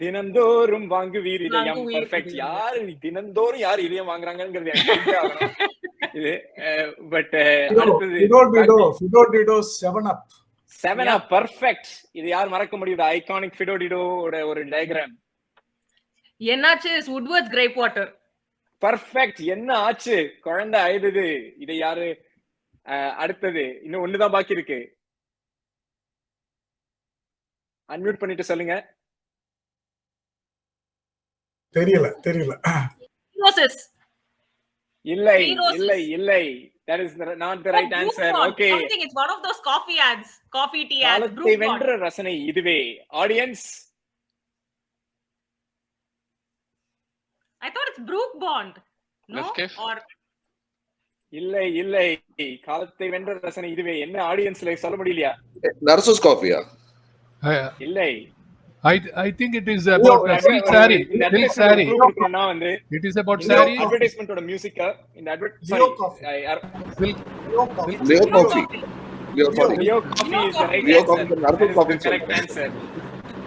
தினந்தோறும் வாங்குவீர் இதயம். Perfect. யாரு தினந்தோறும் யார் இதயம் வாங்குறாங்கங்கிறது எனக்கு தெரியல. இது பட் Fido 7 up. Perfect. இது யார் மறக்க முடியுது? ஐகானிக் Fido ஓட ஒரு டயகிராம். என்னாச்சு is Woodworth grape water. Perfect. என்ன ஆச்சு? குழந்தை அழுது. இது யாரு? அடுத்தது இன்னும் ஒண்ணுதான் பாக்கி இருக்கு. அன்மியூட் பண்ணிட்டு சொல்லுங்க. தெரியல. Cirrhosis. இல்லை. That is not the right answer. Okay. Something, it's one of those coffee ads, coffee tea ads. காலத்தை வென்ற ரசனை இதுவே. Audience. I thought it's Brook Bond. No? Or இல்லை. காலத்தை வென்ற ரசனை இதுவே. என்ன ஆடியன்ஸ்ல சொல்ல முடியலையா? நர்சஸ் காஃபியா? இல்லை. I think it is about silk saree. It is about saree. Advertisement oda music in the advert. Leo coffee. Leo coffee is the right answer. Correct answer.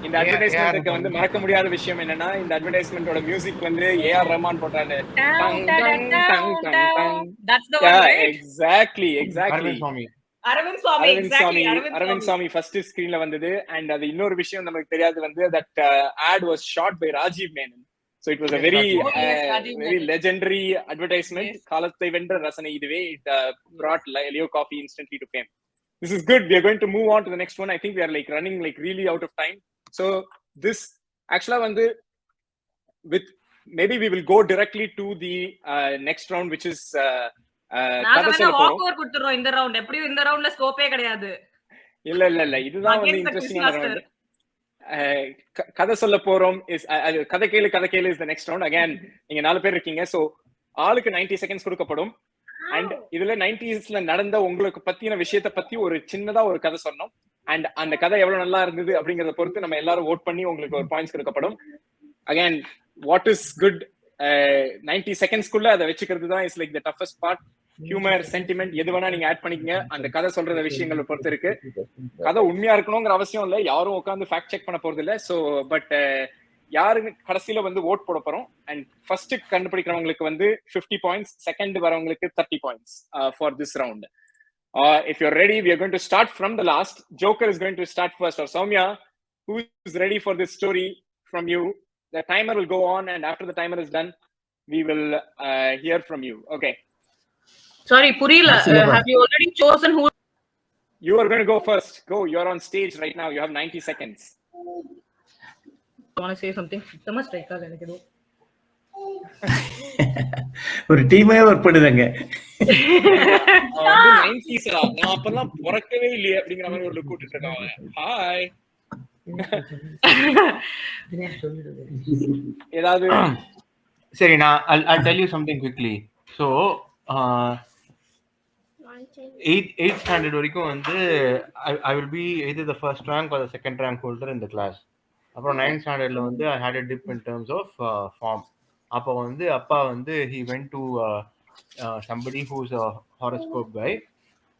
இந்த அட்வர்டைஸ்மென்ட்க்கு வந்து மறக்க முடியாத விஷயம் என்னன்னா இந்த அட்வர்டைஸ்மென்ட்டோட மியூசிக் வந்து AR ரஹ்மான் போட்டாரு. That's the one, right? Exactly. Arvind Swamy first screenல வந்தது. And அது இன்னொரு விஷயம் நமக்கு தெரியாது வந்து that ad was shot by Rajiv Menon. So it was a very legendary advertisement. காலத்தை வென்ற ரசனை இதுவே. It brought Leo Coffee instantly to fame. This is good. We are going to move on to the next one. I think we are like running like really out of time. So this actually வந்து with maybe we will go directly to the next round, which is நாங்க வேணா walk over கொடுத்துறோம் இந்த round. எப்படியும் இந்த ரவுண்ட்ல ஸ்கோப்பே கிடையாது. இல்ல இதுதான் வந்து இன்ட்ரஸ்டிங்கான ரவுண்ட். கதை சொல்ல போறோம் இஸ் கதை கேளு is the next round. Again நீங்க 4 பேர் இருக்கீங்க. சோ ஆளுக்கு 90 செகண்ட்ஸ் கொடுக்கப்படும். அண்ட் இதுல 90ஸ்ல நடந்த உங்களுக்கு பத்தின விஷயத்தை பத்தி ஒரு சின்னதா ஒரு கதை சொன்னோம். அண்ட் அந்த கதை எவ்வளவு நல்லா இருந்தது அப்படிங்கறத பொறுத்து நம்ம எல்லாரும் வோட் பண்ணி உங்களுக்கு ஒரு பாயிண்ட்ஸ் கொடுக்கப்படும். அகைன் வாட் இஸ் குட் 90 செகண்ட்ஸ்க்குள்ள அதை வச்சுக்கிறது தான் is like the toughest part. Humour, sentiment எது வேணா நீங்க ஆட் பண்ணிக்கங்க. அந்த கதை சொல்ற விஷயங்களை பொறுத்து இருக்கு. கதை உண்மையா இருக்கணுங்கிற அவசியம் இல்லை. யாரும் உட்காந்து ஃபேக்ட் செக் பண்ண போறது இல்லை. ஸோ பட் யாருக்கு கடைசியில வந்து ஓட் போட போறோம். அண்ட் ஃபர்ஸ்ட் கண்டுபிடிக்கிறவங்களுக்கு வந்து 50 பாயிண்ட்ஸ், செகண்ட் வரவங்களுக்கு 30 points for this round. If you're ready, we are going to start from the last. Joker is going to start first. Or Soumya, who is ready for this story from you? The timer will go on, and after the timer is done, we will hear from you. Okay. Sorry, Purila, have you already chosen who? You are going to go first. Go. You are on stage right now. You have 90 seconds. Want to say something? Tama strike ஆல எனக்கு ஏதோ ஒரு டீமே work பண்ணுதுங்க. 90s நான் அப்பலாம் பொறக்கவே இல்லையே அப்படிங்கற மாதிரி ஒரு லுக் விட்டுட்டு இருக்காங்க. ஹாய். ஏதாவது சரி, நான் I'll tell you something quickly. So 8th standard வரைக்கும் வந்து I will be either the first rank or the second rank holder in the class. அப்புறம் 9th standardல வந்து I had a dip in terms of form. அப்போ வந்து அப்பா வந்து he went to somebody who's a horoscope guy,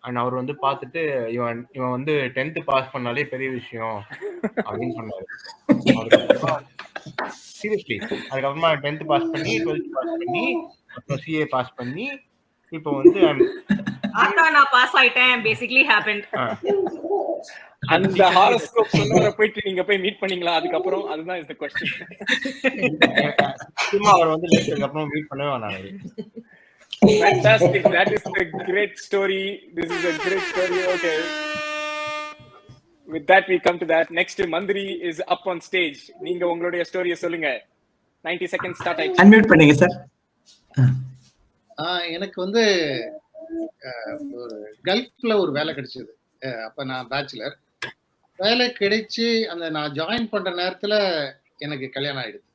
and அவர் வந்து பார்த்துட்டு இவன் வந்து 10th பாஸ் பண்ணாலே பெரிய விஷயம் அப்படின்னு சொன்னாரு. சீரியஸ்லி அதுக்கப்புறமா 10th பாஸ் பண்ணி 12th பாஸ் பண்ணி அப்புறம் CA பாஸ் பண்ணி இப்போ வந்து நான் பாஸ் ஆயிட்டேன். Basically happened. அந்த ஹாரோஸ்கோப் சொன்னவரை போயிட்டு நீங்க போய் மீட் பண்ணீங்களா? அதுக்கப்புறம் அதுதான் இஸ் தி क्वेश्चन. சும்மா அவர் வந்து லேட்டருக்கு அப்புறம் மீட் பண்ணவே வேணாம். Fantastic. That is a great story. This is a great story. Okay. With that we come to that. Next Mandri is up on stage. நீங்க உங்களுடைய ஸ்டோரியை சொல்லுங்க. 90 seconds start ஆயிடுச்சு. அன்மியூட் பண்ணுங்க சார். எனக்கு வந்து ஒரு கல்ஃப்ல ஒரு வேலை கிடைச்சது. அப்ப நான் பேச்சுலர். வேலை கிடைச்சு அந்த நான் ஜாயின் பண்ற நேரத்துல எனக்கு கல்யாணம் ஆயிடுது.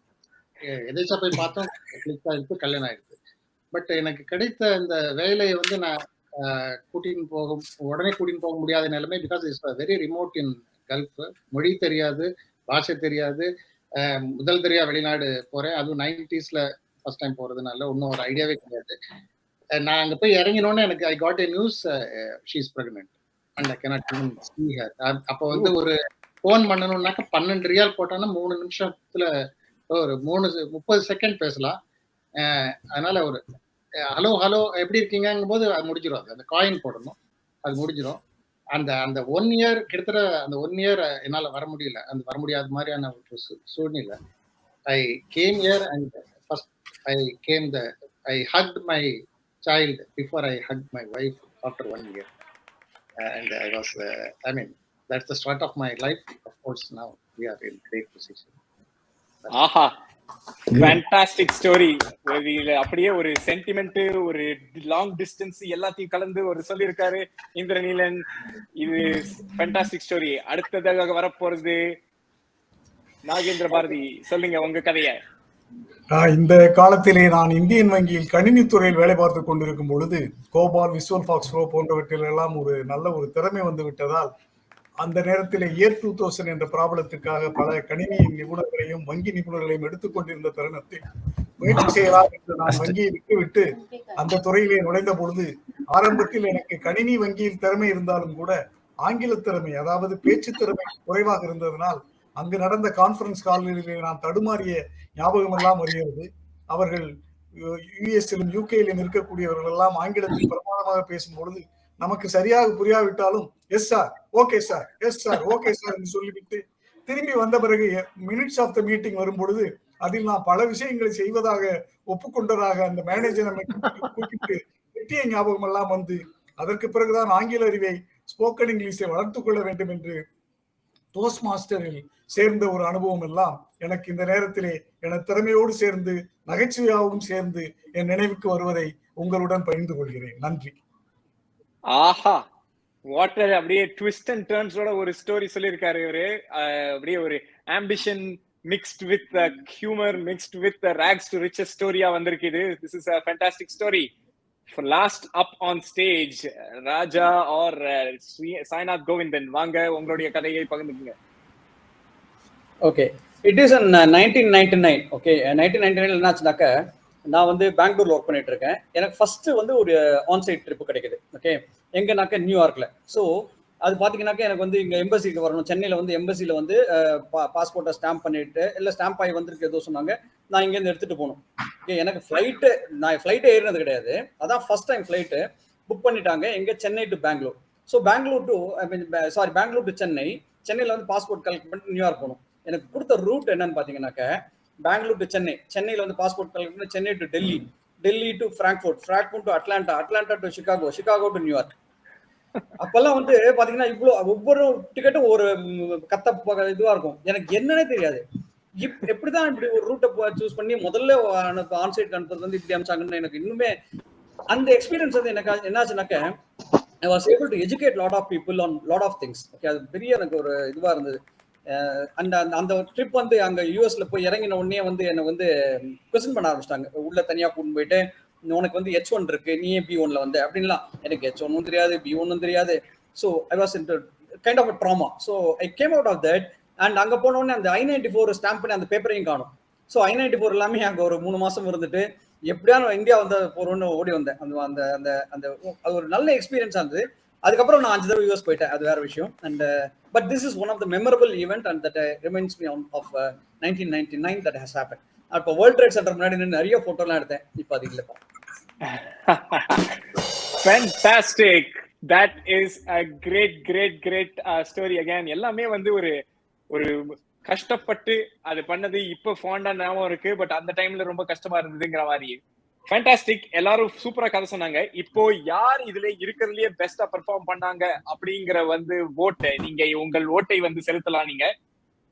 எதேச்சா போய் பார்த்தோம், கிளிக் ஆயிடுச்சு, கல்யாணம் ஆயிடுது. பட் எனக்கு கிடைத்த இந்த வேலையை வந்து நான் உடனே கூட்டின்னு போக முடியாத நிலைமை. Because it's very remote in gulf. மொழி தெரியாது, பாஷை தெரியாது, முதல் தெரியா வெளிநாடு போறேன். அதுவும் 90s ஃபர்ஸ்ட் டைம் போறதுனால ஒன்றும் ஒரு ஐடியாவே கிடையாது. நான் அங்க போய் இறங்கினோன்னு எனக்கு I got A news, she is pregnant and I cannot even see her. அப்போ வந்து ஒரு ஃபோன் பண்ணணும்னாக்க 12 ரியால் போட்டோன்னா 3 நிமிஷத்துல ஒரு 30 செகண்ட் பேசலாம். அதனால ஒரு ஹலோ ஹலோ எப்படி இருக்கீங்கும் போது அது முடிஞ்சிடும். அது அந்த காயின் போடணும், அது முடிஞ்சிடும். அந்த 1 இயர் கிட்டத்தட்ட அந்த 1 இயர் என்னால் வர முடியல. அந்த வர முடியாத மாதிரியான ஒரு சூழ்நிலை. I came here and first I hugged my child before I hugged my wife after 1 year. And I was, that's the start of my life. Of course, now we are in great position. ஆஹா, fantastic story. அப்படியே ஒரு sentiment, ஒரு long distance எல்லாத்தையும் கலந்து ஒரு சொல்லியிருக்காரு இந்திரநீலன். இது fantastic story. அடுத்ததாக வரப்போறது நாகேந்திர பாரதி, சொல்லுங்க உங்க கதைய. இந்த காலத்திலே நான் இந்தியன் வங்கியில் கணினித்துறையில் வேலை பார்த்து கொண்டிருக்கும் பொழுது கோபால், விசுவல் ஃபாக்ஸ் ப்ரோ போன்றவற்றில் எல்லாம் ஒரு நல்ல ஒரு திறமை வந்து விட்டதால் அந்த நேரத்திலே இயர் 2000 என்ற பிராபலத்துக்காக பல கணினி நிபுணர்களையும் வங்கி நிபுணர்களையும் எடுத்துக்கொண்டிருந்த தருணத்தில் முயற்சி செய்யலாம் என்று நான் வங்கியை விட்டுவிட்டு அந்த துறையிலே நுழைந்த பொழுது ஆரம்பத்தில் எனக்கு கணினி வங்கியில் திறமை இருந்தாலும் கூட ஆங்கில திறமை, அதாவது பேச்சு திறமை குறைவாக இருந்ததனால் அங்கு நடந்த கான்பரன்ஸ் காலிலே நான் தடுமாறிய ஞாபகம் எல்லாம் வருகிறது. அவர்கள் யுஎஸ்லும் யூகேயிலும் இருக்கக்கூடியவர்கள் எல்லாம் ஆங்கிலத்தில் பிரமாணமாக பேசும் பொழுது நமக்கு சரியாக புரியாவிட்டாலும் yes sir, okay sir, yes sir, okay sir என்று சொல்லிவிட்டு திரும்பி வந்த பிறகு மினிட்ஸ் ஆஃப் த மீட்டிங் வரும் பொழுது அதில் நான் பல விஷயங்களை செய்வதாக ஒப்புக்கொண்டதாக அந்த மேனேஜர் நம்மை கூப்பிட்டு வெட்டிய ஞாபகம் எல்லாம் வந்து அதற்கு பிறகுதான் ஆங்கில அறிவை, ஸ்போக்கன் இங்கிலீஷை வளர்த்துக் கொள்ள வேண்டும் என்று டோஸ்ட் மாஸ்டரில் சேர்ந்த ஒரு அனுபவம் எல்லாம் எனக்கு இந்த நேரத்திலே என திறமையோடு சேர்ந்து நகைச்சுவையாகவும் சேர்ந்து என் நினைவுக்கு வருவதை உங்களுடன் பகிர்ந்து கொள்கிறேன். நன்றி. ஆஹா, வாட்டர் அப்படியே ட்விஸ்ட் அண்ட் டர்ன்ஸோட ஒரு ஸ்டோரி சொல்லியிருக்காரு இவரு. அப்படியே ஒரு ambition mixed with humour, mixed with rags to riches ஸ்டோரியா வந்திருக்கு இது. This is a fantastic story. For last up on stage, Raja or Sainath Govindan, வாங்க உங்களுடைய கதையை பகிர்ந்துக்குங்க. Okay, it is in 1999. Okay, 1999 என்னாச்சுனாக்க நான் வந்து பெங்களூர்ல ஒர்க் பண்ணிட்டு இருக்கேன். எனக்கு ஃபர்ஸ்ட் வந்து ஒரு ஆன்சைட் ட்ரிப் கிடைக்குது. ஓகே, எங்கனாக்க நியூயார்க்ல. ஸோ அது பார்த்தீங்கன்னாக்க எனக்கு வந்து இங்கே எம்பசிக்கு வரணும். சென்னையில் வந்து எம்பசியில் வந்து பாஸ்போர்ட்டை ஸ்டாம்ப் பண்ணிட்டு இல்லை ஸ்டாம்ப் ஆகி வந்திருக்கு ஏதோ சொன்னாங்க. நான் இங்கேருந்து எடுத்துகிட்டு போகணும். ஓகே, எனக்கு நான் ஃப்ளைட்டே ஏறினது கிடையாது. அதான் ஃபர்ஸ்ட் டைம் ஃப்ளைட்டு புக் பண்ணிட்டாங்க. எங்கே? Chennai to Bangalore. So Bangalore to Chennai. சென்னையில் வந்து பாஸ்போர்ட் கலெக்ட் பண்ணிட்டு நியூயார்க் போகணும். எனக்கு கொடுத்த ரூட் என்னன்னு பார்த்தீங்கன்னாக்க பெங்களூர் டு சென்னை, சென்னையில் வந்து பாஸ்போர்ட் கலெக்ட் பண்ணி Chennai to Delhi, Delhi to Frankfurt to Atlanta, Atlanta to Chicago to New York. அப்பெல்லாம் வந்து பாத்தீங்கன்னா இவ்வளோ ஒவ்வொரு டிக்கெட்டும் ஒரு இதுவா இருக்கும். எனக்கு என்னன்னே தெரியாது. எப்படிதான் இப்படி ஒரு ரூட்டை சூஸ் பண்ணி முதல்ல ஆன்சைட் அனுப்புறது வந்து இப்படி அமைச்சாங்கன்னு எனக்கு இன்னுமே அந்த எக்ஸ்பீரியன்ஸ் வந்து எனக்கு என்னாச்சுனாக்க I was able to educate lot of people on lot of things. Okay, அது பெரிய எனக்கு ஒரு இதுவா இருந்தது. அந்த ட்ரிப் வந்து அங்க யூஎஸ்ல போய் இறங்கின உடனே வந்து என்னை வந்து கொஸ்டின் பண்ண ஆரம்பிச்சிட்டாங்க. உள்ள தனியா கூட்டிட்டு போயிட்டு உனக்கு வந்து H1 இருக்கு, நீ ஏன் B1ல வந்து அப்படின்லாம். எனக்கு H1 தெரியாது, B1 தெரியாது. So I was in kind of a trauma. So I came out of that. And அங்கே போன உடனே அந்த I-94 ஸ்டாம்ப் பண்ணி அந்த பேப்பரையும் காணும். ஸோ I-94 எல்லாமே அங்கே ஒரு 3 மாசம் இருந்துட்டு எப்படியான இந்தியா வந்து போறோம்னு ஓடி வந்தேன். அந்த அந்த அந்த அது ஒரு நல்ல எக்ஸ்பீரியன்ஸா இருந்தது. அதுக்கப்புறம் நான் 5 தடவை யூஎஸ் போயிட்டேன், அது வேற விஷயம். And but this is one of the memorable event and that remains me of 1999 that has happened. அப்போ வேர்ல்ட் ட்ரேட் சென்டர் முன்னாடி நின்று நிறைய போட்டோலாம் எடுத்தேன். இப்போ அது இல்லைப்பா. Fantastic. That is a great story again. எல்லாமே வந்து ஒரு கஷ்டப்பட்டு அது பண்ணது இப்போ ஃபாண்டா ஞாபகம் இருக்கு. பட் அந்த டைம்ல ரொம்ப கஷ்டமா இருந்ததுங்கிற மாதிரி. ஃபேண்டாஸ்டிக். எல்லாரும் சூப்பரா கதை சொன்னாங்க. இப்போ யார் இதுல இருக்கிறதுலயே பெஸ்டா பெர்ஃபார்ம் பண்ணாங்க அப்படிங்கிற வந்து ஓட்டை நீங்க உங்கள் ஓட்டை வந்து செலுத்தலாம். நீங்க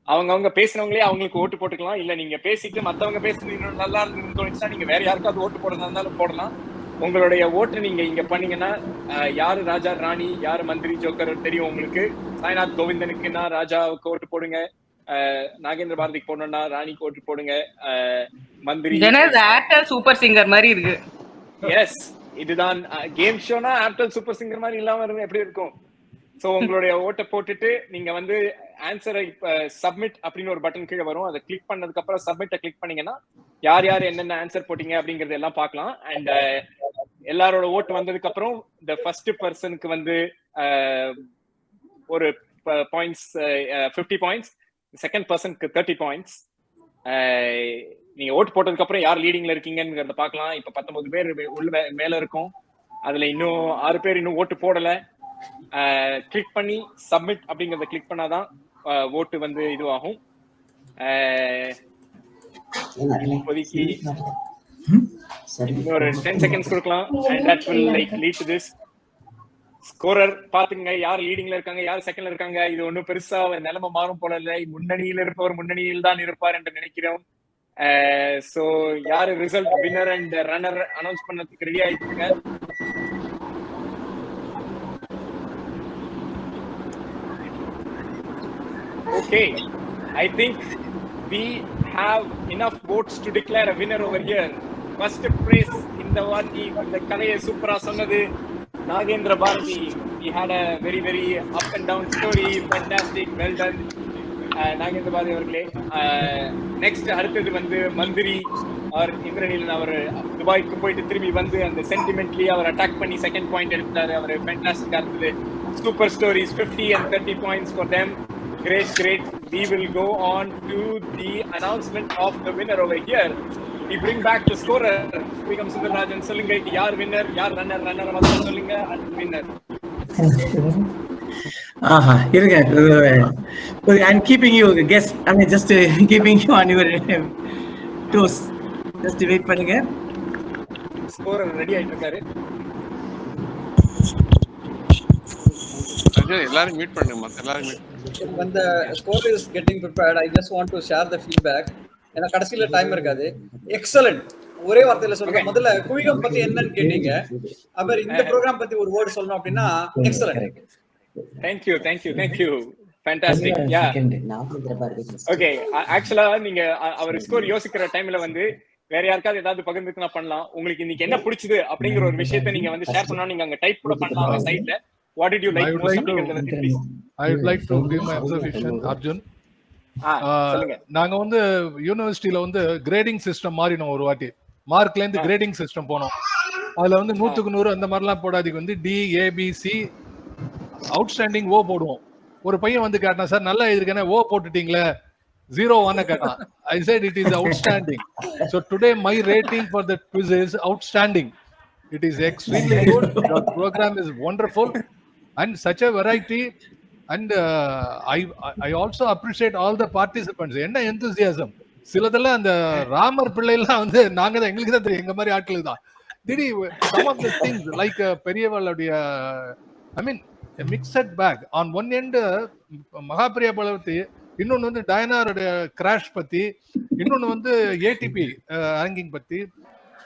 அவங்க பேசினவங்களே அவங்களுக்கு ஓட்டு போட்டுக்கலாம். இல்ல நீங்க பேசிட்டு மத்தவங்க பேசுறது இன்னும் நல்லா இருந்துன்னு தோணுச்சுன்னா நீங்க வேற யாருக்காவது ஓட்டு போடுறதா இருந்தாலும் போடலாம். உங்களுடைய ஓட்டை நீங்க இங்க பண்ணீங்கன்னா யாரு ராஜா ராணி, யாரு மந்திரி ஜோக்கர் தெரியும் உங்களுக்கு. சாய்நாத் கோவிந்தனுக்குன்னா ராஜாவுக்கு ஓட்டு போடுங்க, நாகேந்திர பாரதிக்கு போடணும்னா ராணிக்கு ஓட்டு போடுங்க, மந்திரி ஆக்டர் சூப்பர் சிங்கர் மாதிரி இருக்கு. எஸ், இதுதான் கேம் ஷோனா ஆப்டர் சூப்பர் சிங்கர் மாதிரி இல்லாம எப்படி இருக்கும்? சோ உங்களுடைய ஓட்டை போட்டுட்டு நீங்க வந்து ஆன்சரை சப்மிட் அப்படின்னு ஒரு பட்டன் கீழே வரும். அதை கிளிக் பண்ணதுக்கு அப்புறம் சப்மிட்டை கிளிக் பண்ணீங்கன்னா யார் யார் என்னென்ன ஆன்சர் போட்டீங்க அப்படிங்கறது எல்லாம் பார்க்கலாம். அண்ட் எல்லாரோட ஓட்டு வந்ததுக்கு அப்புறம் இந்த ஃபர்ஸ்ட் பர்சனுக்கு வந்து ஒரு பாயிண்ட்ஸ் 50 பாயிண்ட்ஸ், செகண்ட் பர்சனுக்கு 30 பாயிண்ட்ஸ். நீங்க ஓட்டு போட்டதுக்கு அப்புறம் யார் லீடிங்ல இருக்கீங்கன்னு பார்க்கலாம். இப்ப 19 பேர் உள்ள மேல இருக்கும். அதுல இன்னும் 6 பேர் இன்னும் ஓட்டு போடல. கிளிக் பண்ணி சப்மிட் அப்படிங்கறத கிளிக் பண்ணாதான் ஓட்டு வந்து இதுவாகும். இப்போதைக்கு ஒரு 10 செகண்ட்ஸ் கொடுக்கலாம். and that will like lead to this. Scorer பாத்துங்க, யார் லீடிங்ல இருக்காங்க, யார் செகண்ட்ல இருக்காங்க. இது ஒன்னும் பெருசா நிலைமை மாறும் போல இல்லை. முன்னணியில் இருப்பவர் முன்னணியில் தான் இருப்பார் என்று நினைக்கிறோம். சோ யாரு result winner and runner announce பண்ணதுக்கு ரெடி ஆயிடுங்க. Okay, I think we have enough votes to declare a winner over here. First prize in the வாட்டி இந்த கதையை சூப்பரா சொன்னது Nagendra Bharathi. He had a very very up and down story. Fantastic, well done Nagendra Bharati அவர்களே. Next அடுத்தது வந்து மந்திரி அவர் இந்திரநீலன். அவர் துபாய்க்கு போயிட்டு திரும்பி வந்து அந்த சென்டிமெண்ட்லி அவர் அட்டாக் பண்ணி செகண்ட் பாயிண்ட் எடுத்தாரு. அவர் ஃபேண்டாஸ்டிக்கா இருந்தது. Super stories 50 and 30 points for them. Great. We will go on to the announcement of the winner over here. We bring back the scorer. Vikram Sundararajan, சொல்லுங்க யார் வின்னர், யார் runner, runner மட்டும் சொல்லுங்க, and winner. இருங்க. I'm keeping you guess. I mean just keeping you on your toes. Just wait பண்ணுங்க. Scorer ready ஆயிட்டு இருக்காரு. எல்லாரும் மீட் பண்ணுங்க. எல்லாரும் meet. When the score is getting prepared, I just want to share the feedback. ஏன்னா கடைசியில time இருக்காது. Excellent. ஒரே வார்த்தையில சொல்லுங்க. முதல்ல குவிகம் பத்தி என்னன்னு கேட்டீங்க. அப்புறம் இந்த ப்ரோகிராம் பத்தி ஒரு வேர்ட் சொல்லணும் அப்படின்னா excellent. Thank you. Fantastic. Yeah. Okay, actually நீங்க அவர் ஸ்கோர் யோசிக்கிற டைம்ல வந்து வேற யாருக்காவது ஏதாவது பகிர்ந்துக்குனா பண்ணலாம். உங்களுக்கு இன்னைக்கு என்ன பிடிச்சது அப்படிங்கிற ஒரு விஷயத்தை நீங்க வந்து ஷேர் பண்ணா நீங்க அங்க டைப் கூட பண்ணலாம் அந்த சைட்ல. What did you like most அப்படிங்கறத please? I would like to give my observation, Arjun. நாங்க வந்து யூனிவர்சிட்டியில வந்து கிரேடிங் சிஸ்டம் மாறினோம் ஒரு வாட்டி. மார்க்ல இருந்து கிரேடிங் சிஸ்டம் போனோம். அதுல வந்து 100க்கு 100 அந்த மாதிரிலாம் போடாதீங்க. வந்து டி ஏபிசி அவுட்ஸ்டாண்டிங் ஓ போடுவோம். ஒரு பையன் வந்து கேட்டான், சார் நல்லா எழுதிருக்கேன், ஓ போட்டுட்டீங்களே 0-1 கேட்டான். I said it is outstanding. So today my rating for the quiz is outstanding. It is extremely good. The program is wonderful and such a variety. And I also appreciate all the participants. என்ன enthusiasm. சிலதெல்லாம் அந்த ராமர் பிள்ளைலாம் வந்து நாங்க தான் எங்களுக்கு தான் தெரியும், எங்க மாதிரி ஆட்களுக்கு தான். திடீ some of the things like பெரியவளுடைய I mean a mixed bag. On one end Mahapriya பலவதி, இன்னொன்னு வந்து டயனாரோட கிராஷ் பத்தி, இன்னொன்னு வந்து ஏடிபி ரேங்கிங் பத்தி.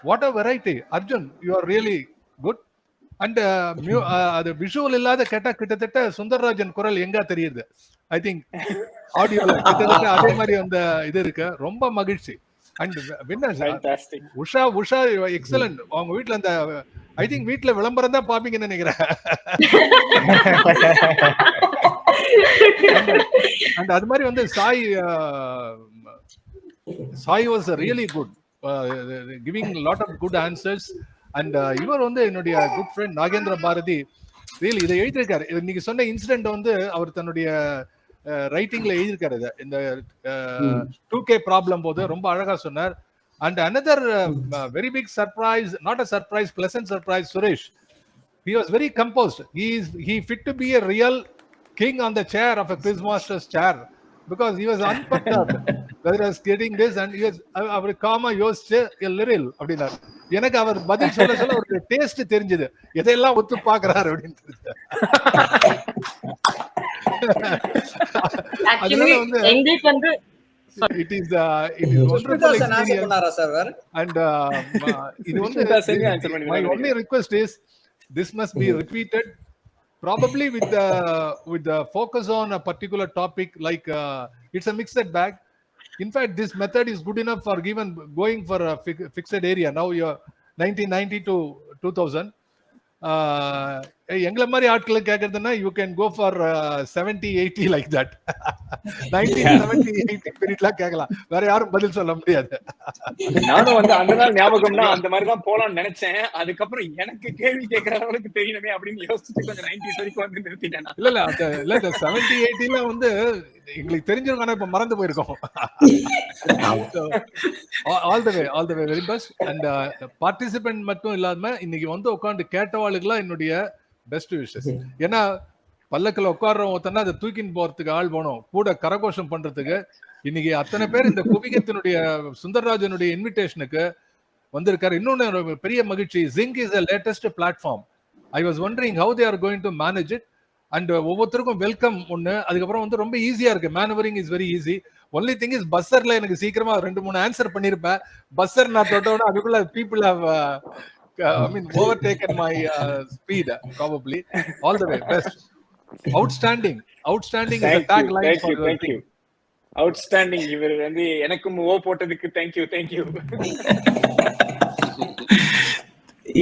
What a variety. Arjun, you are really good. And அது விஷுவல் இல்லாத கேட்டா கிட்டத்தட்ட சுந்தரராஜன் குரல் எங்க தெரியுது. ஐ திங்க் ஆடியோல கிட்டத்தட்ட அதே மாதிரி அந்த இது இருக்கு. ரொம்ப மகிழ்ச்சி. And winners Usha excellent. அவங்க வீட்டுல அந்த ஐ திங்க் வீட்டுல விளம்பரம் தான் பாப்பீங்கன்னு நினைக்கிறேன். அண்ட் அது மாதிரி வந்து Sai was really good, giving a lot of good answers. And இவர் வந்து என்னுடைய good friend Nagendra Bharati really இதை எழுதியிருக்காரு. இன்னைக்கு சொன்ன இன்சிடென்ட் வந்து அவர் தன்னுடைய ரைட்டிங்ல எழுதியிருக்காரு. இந்த 2K ப்ராப்ளம் போது ரொம்ப அழகா சொன்னார். And another very big surprise, not a surprise, pleasant surprise, Suresh. He was very composed. He fit to be a real king on the chair of a quizmaster's chair because he was unperturbed whether I was getting this, and he was அவர் காமா யோசிச்சு Liril அப்படின்னாரு. எனக்கு அவர் பதில் சொல்ல சொல்ல ஒரு taste தெரிஞ்சது, எதையெல்லாம் ஒத்து பாக்குறாரு அப்படின்னு தெரிஞ்சது. எங்களுக்கு வந்து it is wonderful experience. And my only request is this must be repeated, probably with the focus on a particular topic, like it's a mixed bag. In fact, this method is good enough for going for a fixed area. Now you're 1990 to 2000. எங்களை மாதிரி ஆட்களை கேட்கறதுன்னா you can go for 70-80 like that. 1970-80 பீரியட்லாம் கேட்கலாம், வேற யாரும் பதில் சொல்ல முடியாது. நானும் வந்து அந்த நாள் ஞாபகம்னா அந்த மாதிரி தான் போலாம்னு நினைச்சேன். அதுக்கப்புறம் எனக்கு கேள்வி கேட்கற அளவுக்கு தெரியணுமே அப்படின்னு யோசிச்சுட்டு கொஞ்சம் 90s வரைக்கும் வந்து நிறுத்திட்டேன். இல்ல 70-80ல வந்து எங்களுக்கு தெரிஞ்சிருக்கான இப்ப மறந்து போயிருக்கோம். All the way very best. And participant மட்டும் இல்லாம இன்னைக்கு வந்து உட்காந்து கேட்டவாளுக்குலாம் என்னுடைய பெஸ்ட் விஷஸ். ஏன்னா பல்லக்கில் உட்கார்றவங்க ஒருத்தனா அதை தூக்கின்னு போறதுக்கு ஆள் போனோம், கூட கரகோஷம் பண்றதுக்கு. இன்னைக்கு அத்தனை பேர் இந்த குவிகத்தினுடைய சுந்தரராஜனுடைய இன்விடேஷனுக்கு வந்திருக்காரு. இன்னொன்னு பெரிய மகிழ்ச்சி, Zing is the latest platform. I was wondering how they are going to manage it. And ஒவ்வொருத்தருக்கும் வெல்கம் ஒன்று, அதுக்கப்புறம் வந்து ரொம்ப ஈஸியா இருக்கு, manoeuvring is very easy. Only thing is பஸ்ஸர்ல எனக்கு சீக்கிரமா 2-3 ஆன்சர் பண்ணிருப்பேன். பஸ்ஸர் நான் தொட்டோட அதுக்குள்ள people have overtaken my speed probably. All the way best. Outstanding is the tagline for your thing. Outstanding. இவர் வந்து எனக்கும் ஓ போட்டதுக்கு thank you.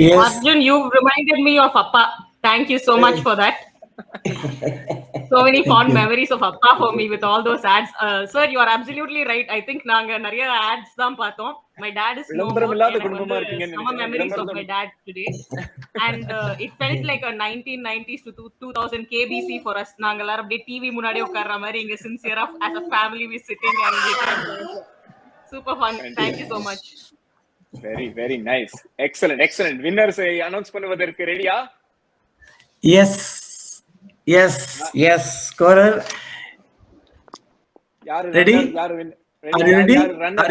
Yes. Arjun, you reminded me of Appa. Thank you so much for that. So many fond memories of Appa for me with all those ads. Sir, you are absolutely right. I think naanga nariya ads dhaan paathom. My dad is no more. Some memories of my dad today. And it felt like a 1990s to 2000 KBC for us. Naanga ellarum apdi TV munadi ukkarra mari inga sincere as a family we sitting and super fun. Thank you so much. Very very nice. Excellent. Winners announce பண்ணுவதற்கு ரெடியா? Yes. Scorer. Ready? Are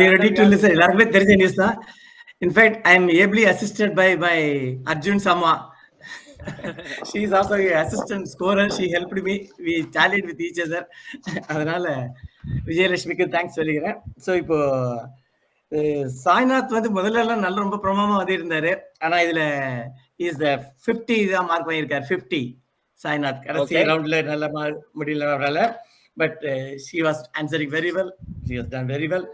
you ready to listen? எல்லாருமே தெரிஞ்ச news தான். In fact, I am ably assisted by Arjun Sama. She is also an assistant scorer. She helped me. We tallied with each other. அதனால விஜயலட்சுமிக்கு thanks சொல்லிக்கிறேன். So இப்போ சாய்நாத் வந்து முதல்ல எல்லாம் நல்ல ரொம்ப பிரமாமா வந்து இருந்தாரு. ஆனா இதுல இஸ் 50 தான் மார்க் பண்ணியிருக்காரு. 50 சாய்நாத் கடைசி ரவுண்ட்ல நல்ல முடியல அவரால். But she was answering very well. She has done very well.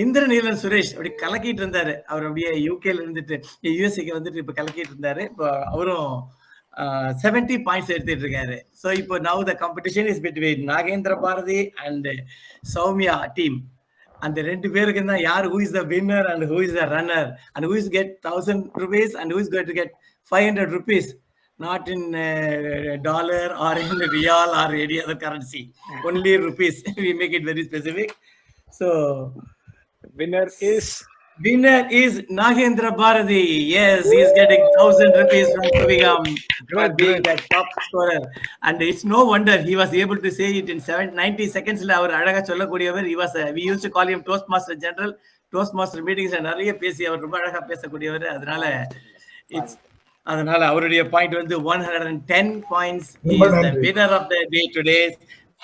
Indraneelan Suresh அப்படி கலக்கிட்டு இருந்தாரு. அவர் அப்படியே யூகேல இருந்துட்டு யூஎஸ்ஏக்கு வந்துட்டு இப்ப கலக்கிட்டு இருந்தாரு. இப்போ அவரும் 70 பாயிண்ட்ஸ் எடுத்துட்டு இருக்காரு. ஸோ இப்போ now the competition is between Nagendra Bharati and Soumya team. அந்த 2 பேருக்கு தான் யார் who is the winner and who is the runner and who is get 1000 rupees and who is going to get 500 rupees, not in dollar or in real or any other currency, only rupees. We make it very specific. So winner is Nagendra Bharati. Yes, he is getting 1000 rupees from Kuvigam for being the top scorer. And it's no wonder he was able to say it in 90 seconds. அவர் அழகா சொல்லக்கூடியவர். We used to call him Toastmaster General. Toastmaster meetings நிறைய பேசி அவர் ரொம்ப அழகா பேசக்கூடியவர். அதனால அவருடைய point வந்து 110 points. He is the winner of the day today,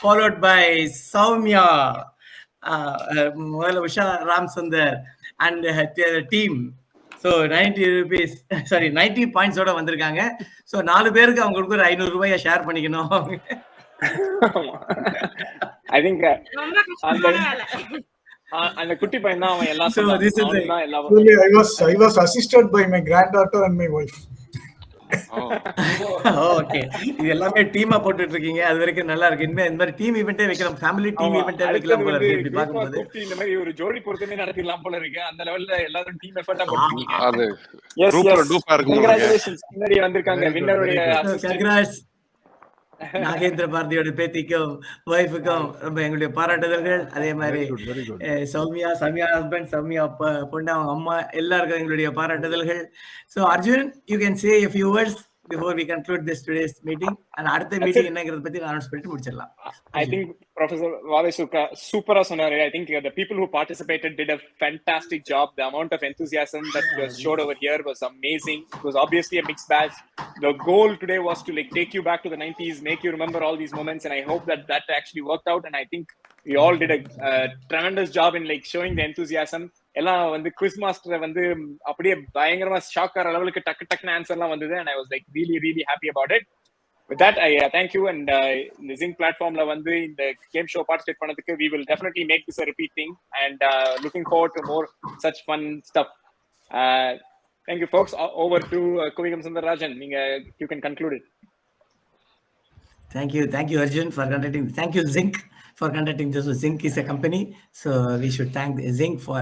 followed by Soumya, Usha Ramsundar and her team. So 90 points ஓட வந்திருக்காங்க. ஸோ 4 பேருக்கு அவங்களுக்கு ஒரு 500 ரூபாயை ஷேர் பண்ணிக்கணும். I think அந்த குட்டி பையன் தான் அவன் எல்லாம் I was assisted by my granddaughter and my wife. Okay, இது எல்லாமே டீமா போட்டுட்டு இருக்கீங்க. அது வரைக்கும் நல்லா இருக்கு. இனிமே இந்த மாதிரி டீம் ஈவென்ட்டே வைக்கலாம், ஃபேமிலி டீம் ஈவென்ட்டே வைக்கலாம் போல இருக்கு. இப்படி பாக்கும்போது இந்த மாதிரி ஒரு ஜோடி பொறுத்தமே நடத்திடலாம் போல இருக்கு. அந்த லெவல்ல எல்லாரும் டீம் எஃபர்ட்டா போட்டுருக்கீங்க. அது குரூப்ல டூப்பா இருக்கு. கங்க்ராச்சுலேஷன்ஸ். முன்னாடி வந்திருக்காங்க வின்னருடைய கங்க்ராட்ஸ். நாகேந்திர பாரதியோட பேத்திக்கும் வைஃபுக்கும் ரொம்ப எங்களுடைய பாராட்டுதல்கள். அதே மாதிரி சௌமியா ஹஸ்பண்ட், சௌமியா பொண்ணு, அவங்க அம்மா எல்லாருக்கும் எங்களுடைய பாராட்டுதல்கள். So Arjun, you can say a few words before we conclude this today's meeting? And அடுத்த மீட்டிங் என்னங்கறத பத்தி அனௌன்ஸ் பண்ணிட்டு முடிச்சிடலாம். I think Professor Vavesuka super sonare. I think the people who participated did a fantastic job. The amount of enthusiasm that was showed over here was amazing. It was obviously a mixed bag. The goal today was to like take you back to the 90s, make you remember all these moments, and I hope that actually worked out. And I think we all did a tremendous job in like showing the enthusiasm. எல்லாம் வந்து quiz master வந்து அப்படியே பயங்கரமா shock ஆகிற லெவலுக்கு டக்கு ஆன்சர்லாம் வந்தது. and I was like really happy about it. With that, I thank you. And இந்த Zinc platformல வந்து இந்த கேம் ஷோ பார்ட்டிசிபேட் பண்ணதுக்கு we will definitely make this a repeat thing, and looking forward to more such fun stuff. Thank you folks. Over to Kuvigam Sundararajan. You can conclude it. Thank you Arjun for conducting. Thank you Zinc for conducting this. Zinc is a company, so we should thank Zinc for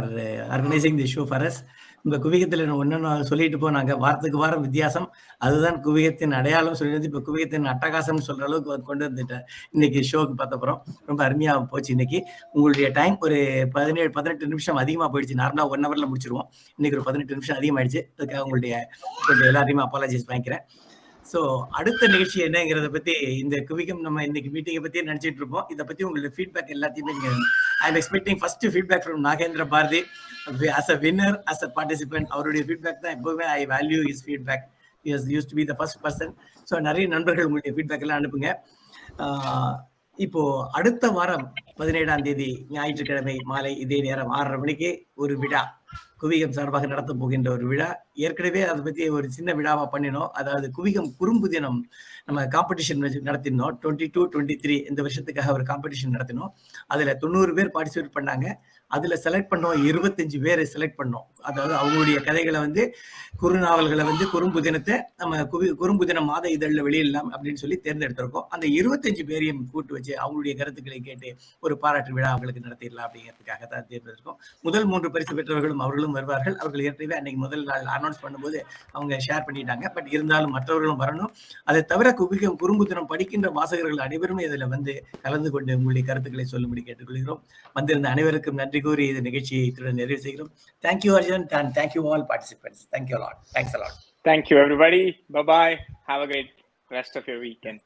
organizing the show for us. இந்த குவிகத்தில் ஒன்று சொல்லிட்டு போனாங்க, வாரத்துக்கு வாரம் வித்தியாசம், அதுதான் குவிகத்தின் அடையாளம் சொல்லிட்டு இப்போ குவிகத்தின் அட்டகாசம்னு சொல்ற அளவுக்கு கொண்டு வந்துட்டேன். இன்னைக்கு ஷோக்கு பார்த்த போகிறோம், ரொம்ப அருமையாக போச்சு. இன்னைக்கு உங்களுடைய டைம் ஒரு 17-18 நிமிஷம் அதிகமாக போயிடுச்சு. நார்மலாக 1 ஹவரில் முடிச்சிருவோம், இன்னைக்கு ஒரு 18 நிமிஷம் அதிகமாகிடுச்சு. அதுக்காக உங்களுடைய எல்லாத்தையுமே அப்பாலஜைஸ் பண்ணிக்கிறேன். ஸோ அடுத்த நிகழ்ச்சி என்னங்கிறத பற்றி இந்த குவிகம் நம்ம இன்னைக்கு மீட்டிங்கை பற்றியே நினச்சிட்டு இருப்போம். இதை பற்றி உங்களுடைய ஃபீட்பேக் எல்லாத்தையுமே I am expecting first feedback from Nagendra Bharati as a winner, as a participant. அவருடைய ஃபீட்பேக் தான் எப்பவுமே I value his feedback. He has used to be the first person. So நிறைய நண்பர்கள் உங்களுடைய ஃபீட்பேக் எல்லாம் அனுப்புங்க. இப்போ அடுத்த வாரம் 17ஆம் தேதி ஞாயிற்றுக்கிழமை மாலை இதே நேரம் 6:30 மணிக்கு ஒரு விழா குவிகம் சார்பாக நடத்த போகின்ற ஒரு விழா. ஏற்கனவே அதை பத்தி ஒரு சின்ன விழாவா பண்ணினோம். அதாவது குவிகம் குறும்பு தினம் நம்ம காம்படிஷன் நடத்தினோம். 22-23 இந்த வருஷத்துக்காக ஒரு காம்படிஷன் நடத்தினோம். அதுல 90 பேர் பார்ட்டிசிபேட் பண்ணாங்க. அதுல செலக்ட் பண்ணோம் 25 பேரை செலக்ட் பண்ணோம். அதாவது அவங்களுடைய கதைகளை வந்து குறுநாவல்களை வந்து குறும்பு தினத்தை நம்ம குறும்பு தினம் மாத இதழில் வெளியிடலாம் அப்படின்னு சொல்லி தேர்ந்தெடுத்திருக்கோம். அந்த 25 பேரையும் கூட்டு வச்சு அவங்களுடைய கருத்துக்களை கேட்டு ஒரு பாராட்டு விழா அவங்களுக்கு நடத்திடலாம் அப்படிங்கிறதுக்காக தான் தேர்ந்தெடுத்திருக்கோம். முதல் 3 பரிசு பெற்றவர்களும் அவர்களும் வருவார்கள். அவர்கள் ஏற்கனவே அன்னைக்கு முதல் நாள் அனௌன்ஸ் பண்ணும்போது அவங்க ஷேர் பண்ணிட்டாங்க. பட் இருந்தாலும் மற்றவர்களும் வரணும். அதை தவிர குவிகம் குறும்பு தினம் படிக்கின்ற வாசகர்கள் அனைவருமே இதில் வந்து கலந்து கொண்டு உங்களுடைய கருத்துக்களை சொல்லும்படி கேட்டுக்கொள்கிறோம். வந்திருந்த அனைவருக்கும் நன்றி கூறி இந்த நிகழ்ச்சியை இத்துடன் நிறைவு செய்கிறோம். Thank you Arjun and thank you all participants. Thank you a lot. Thanks a lot. Thank you everybody. Bye bye. Have a great rest of your weekend.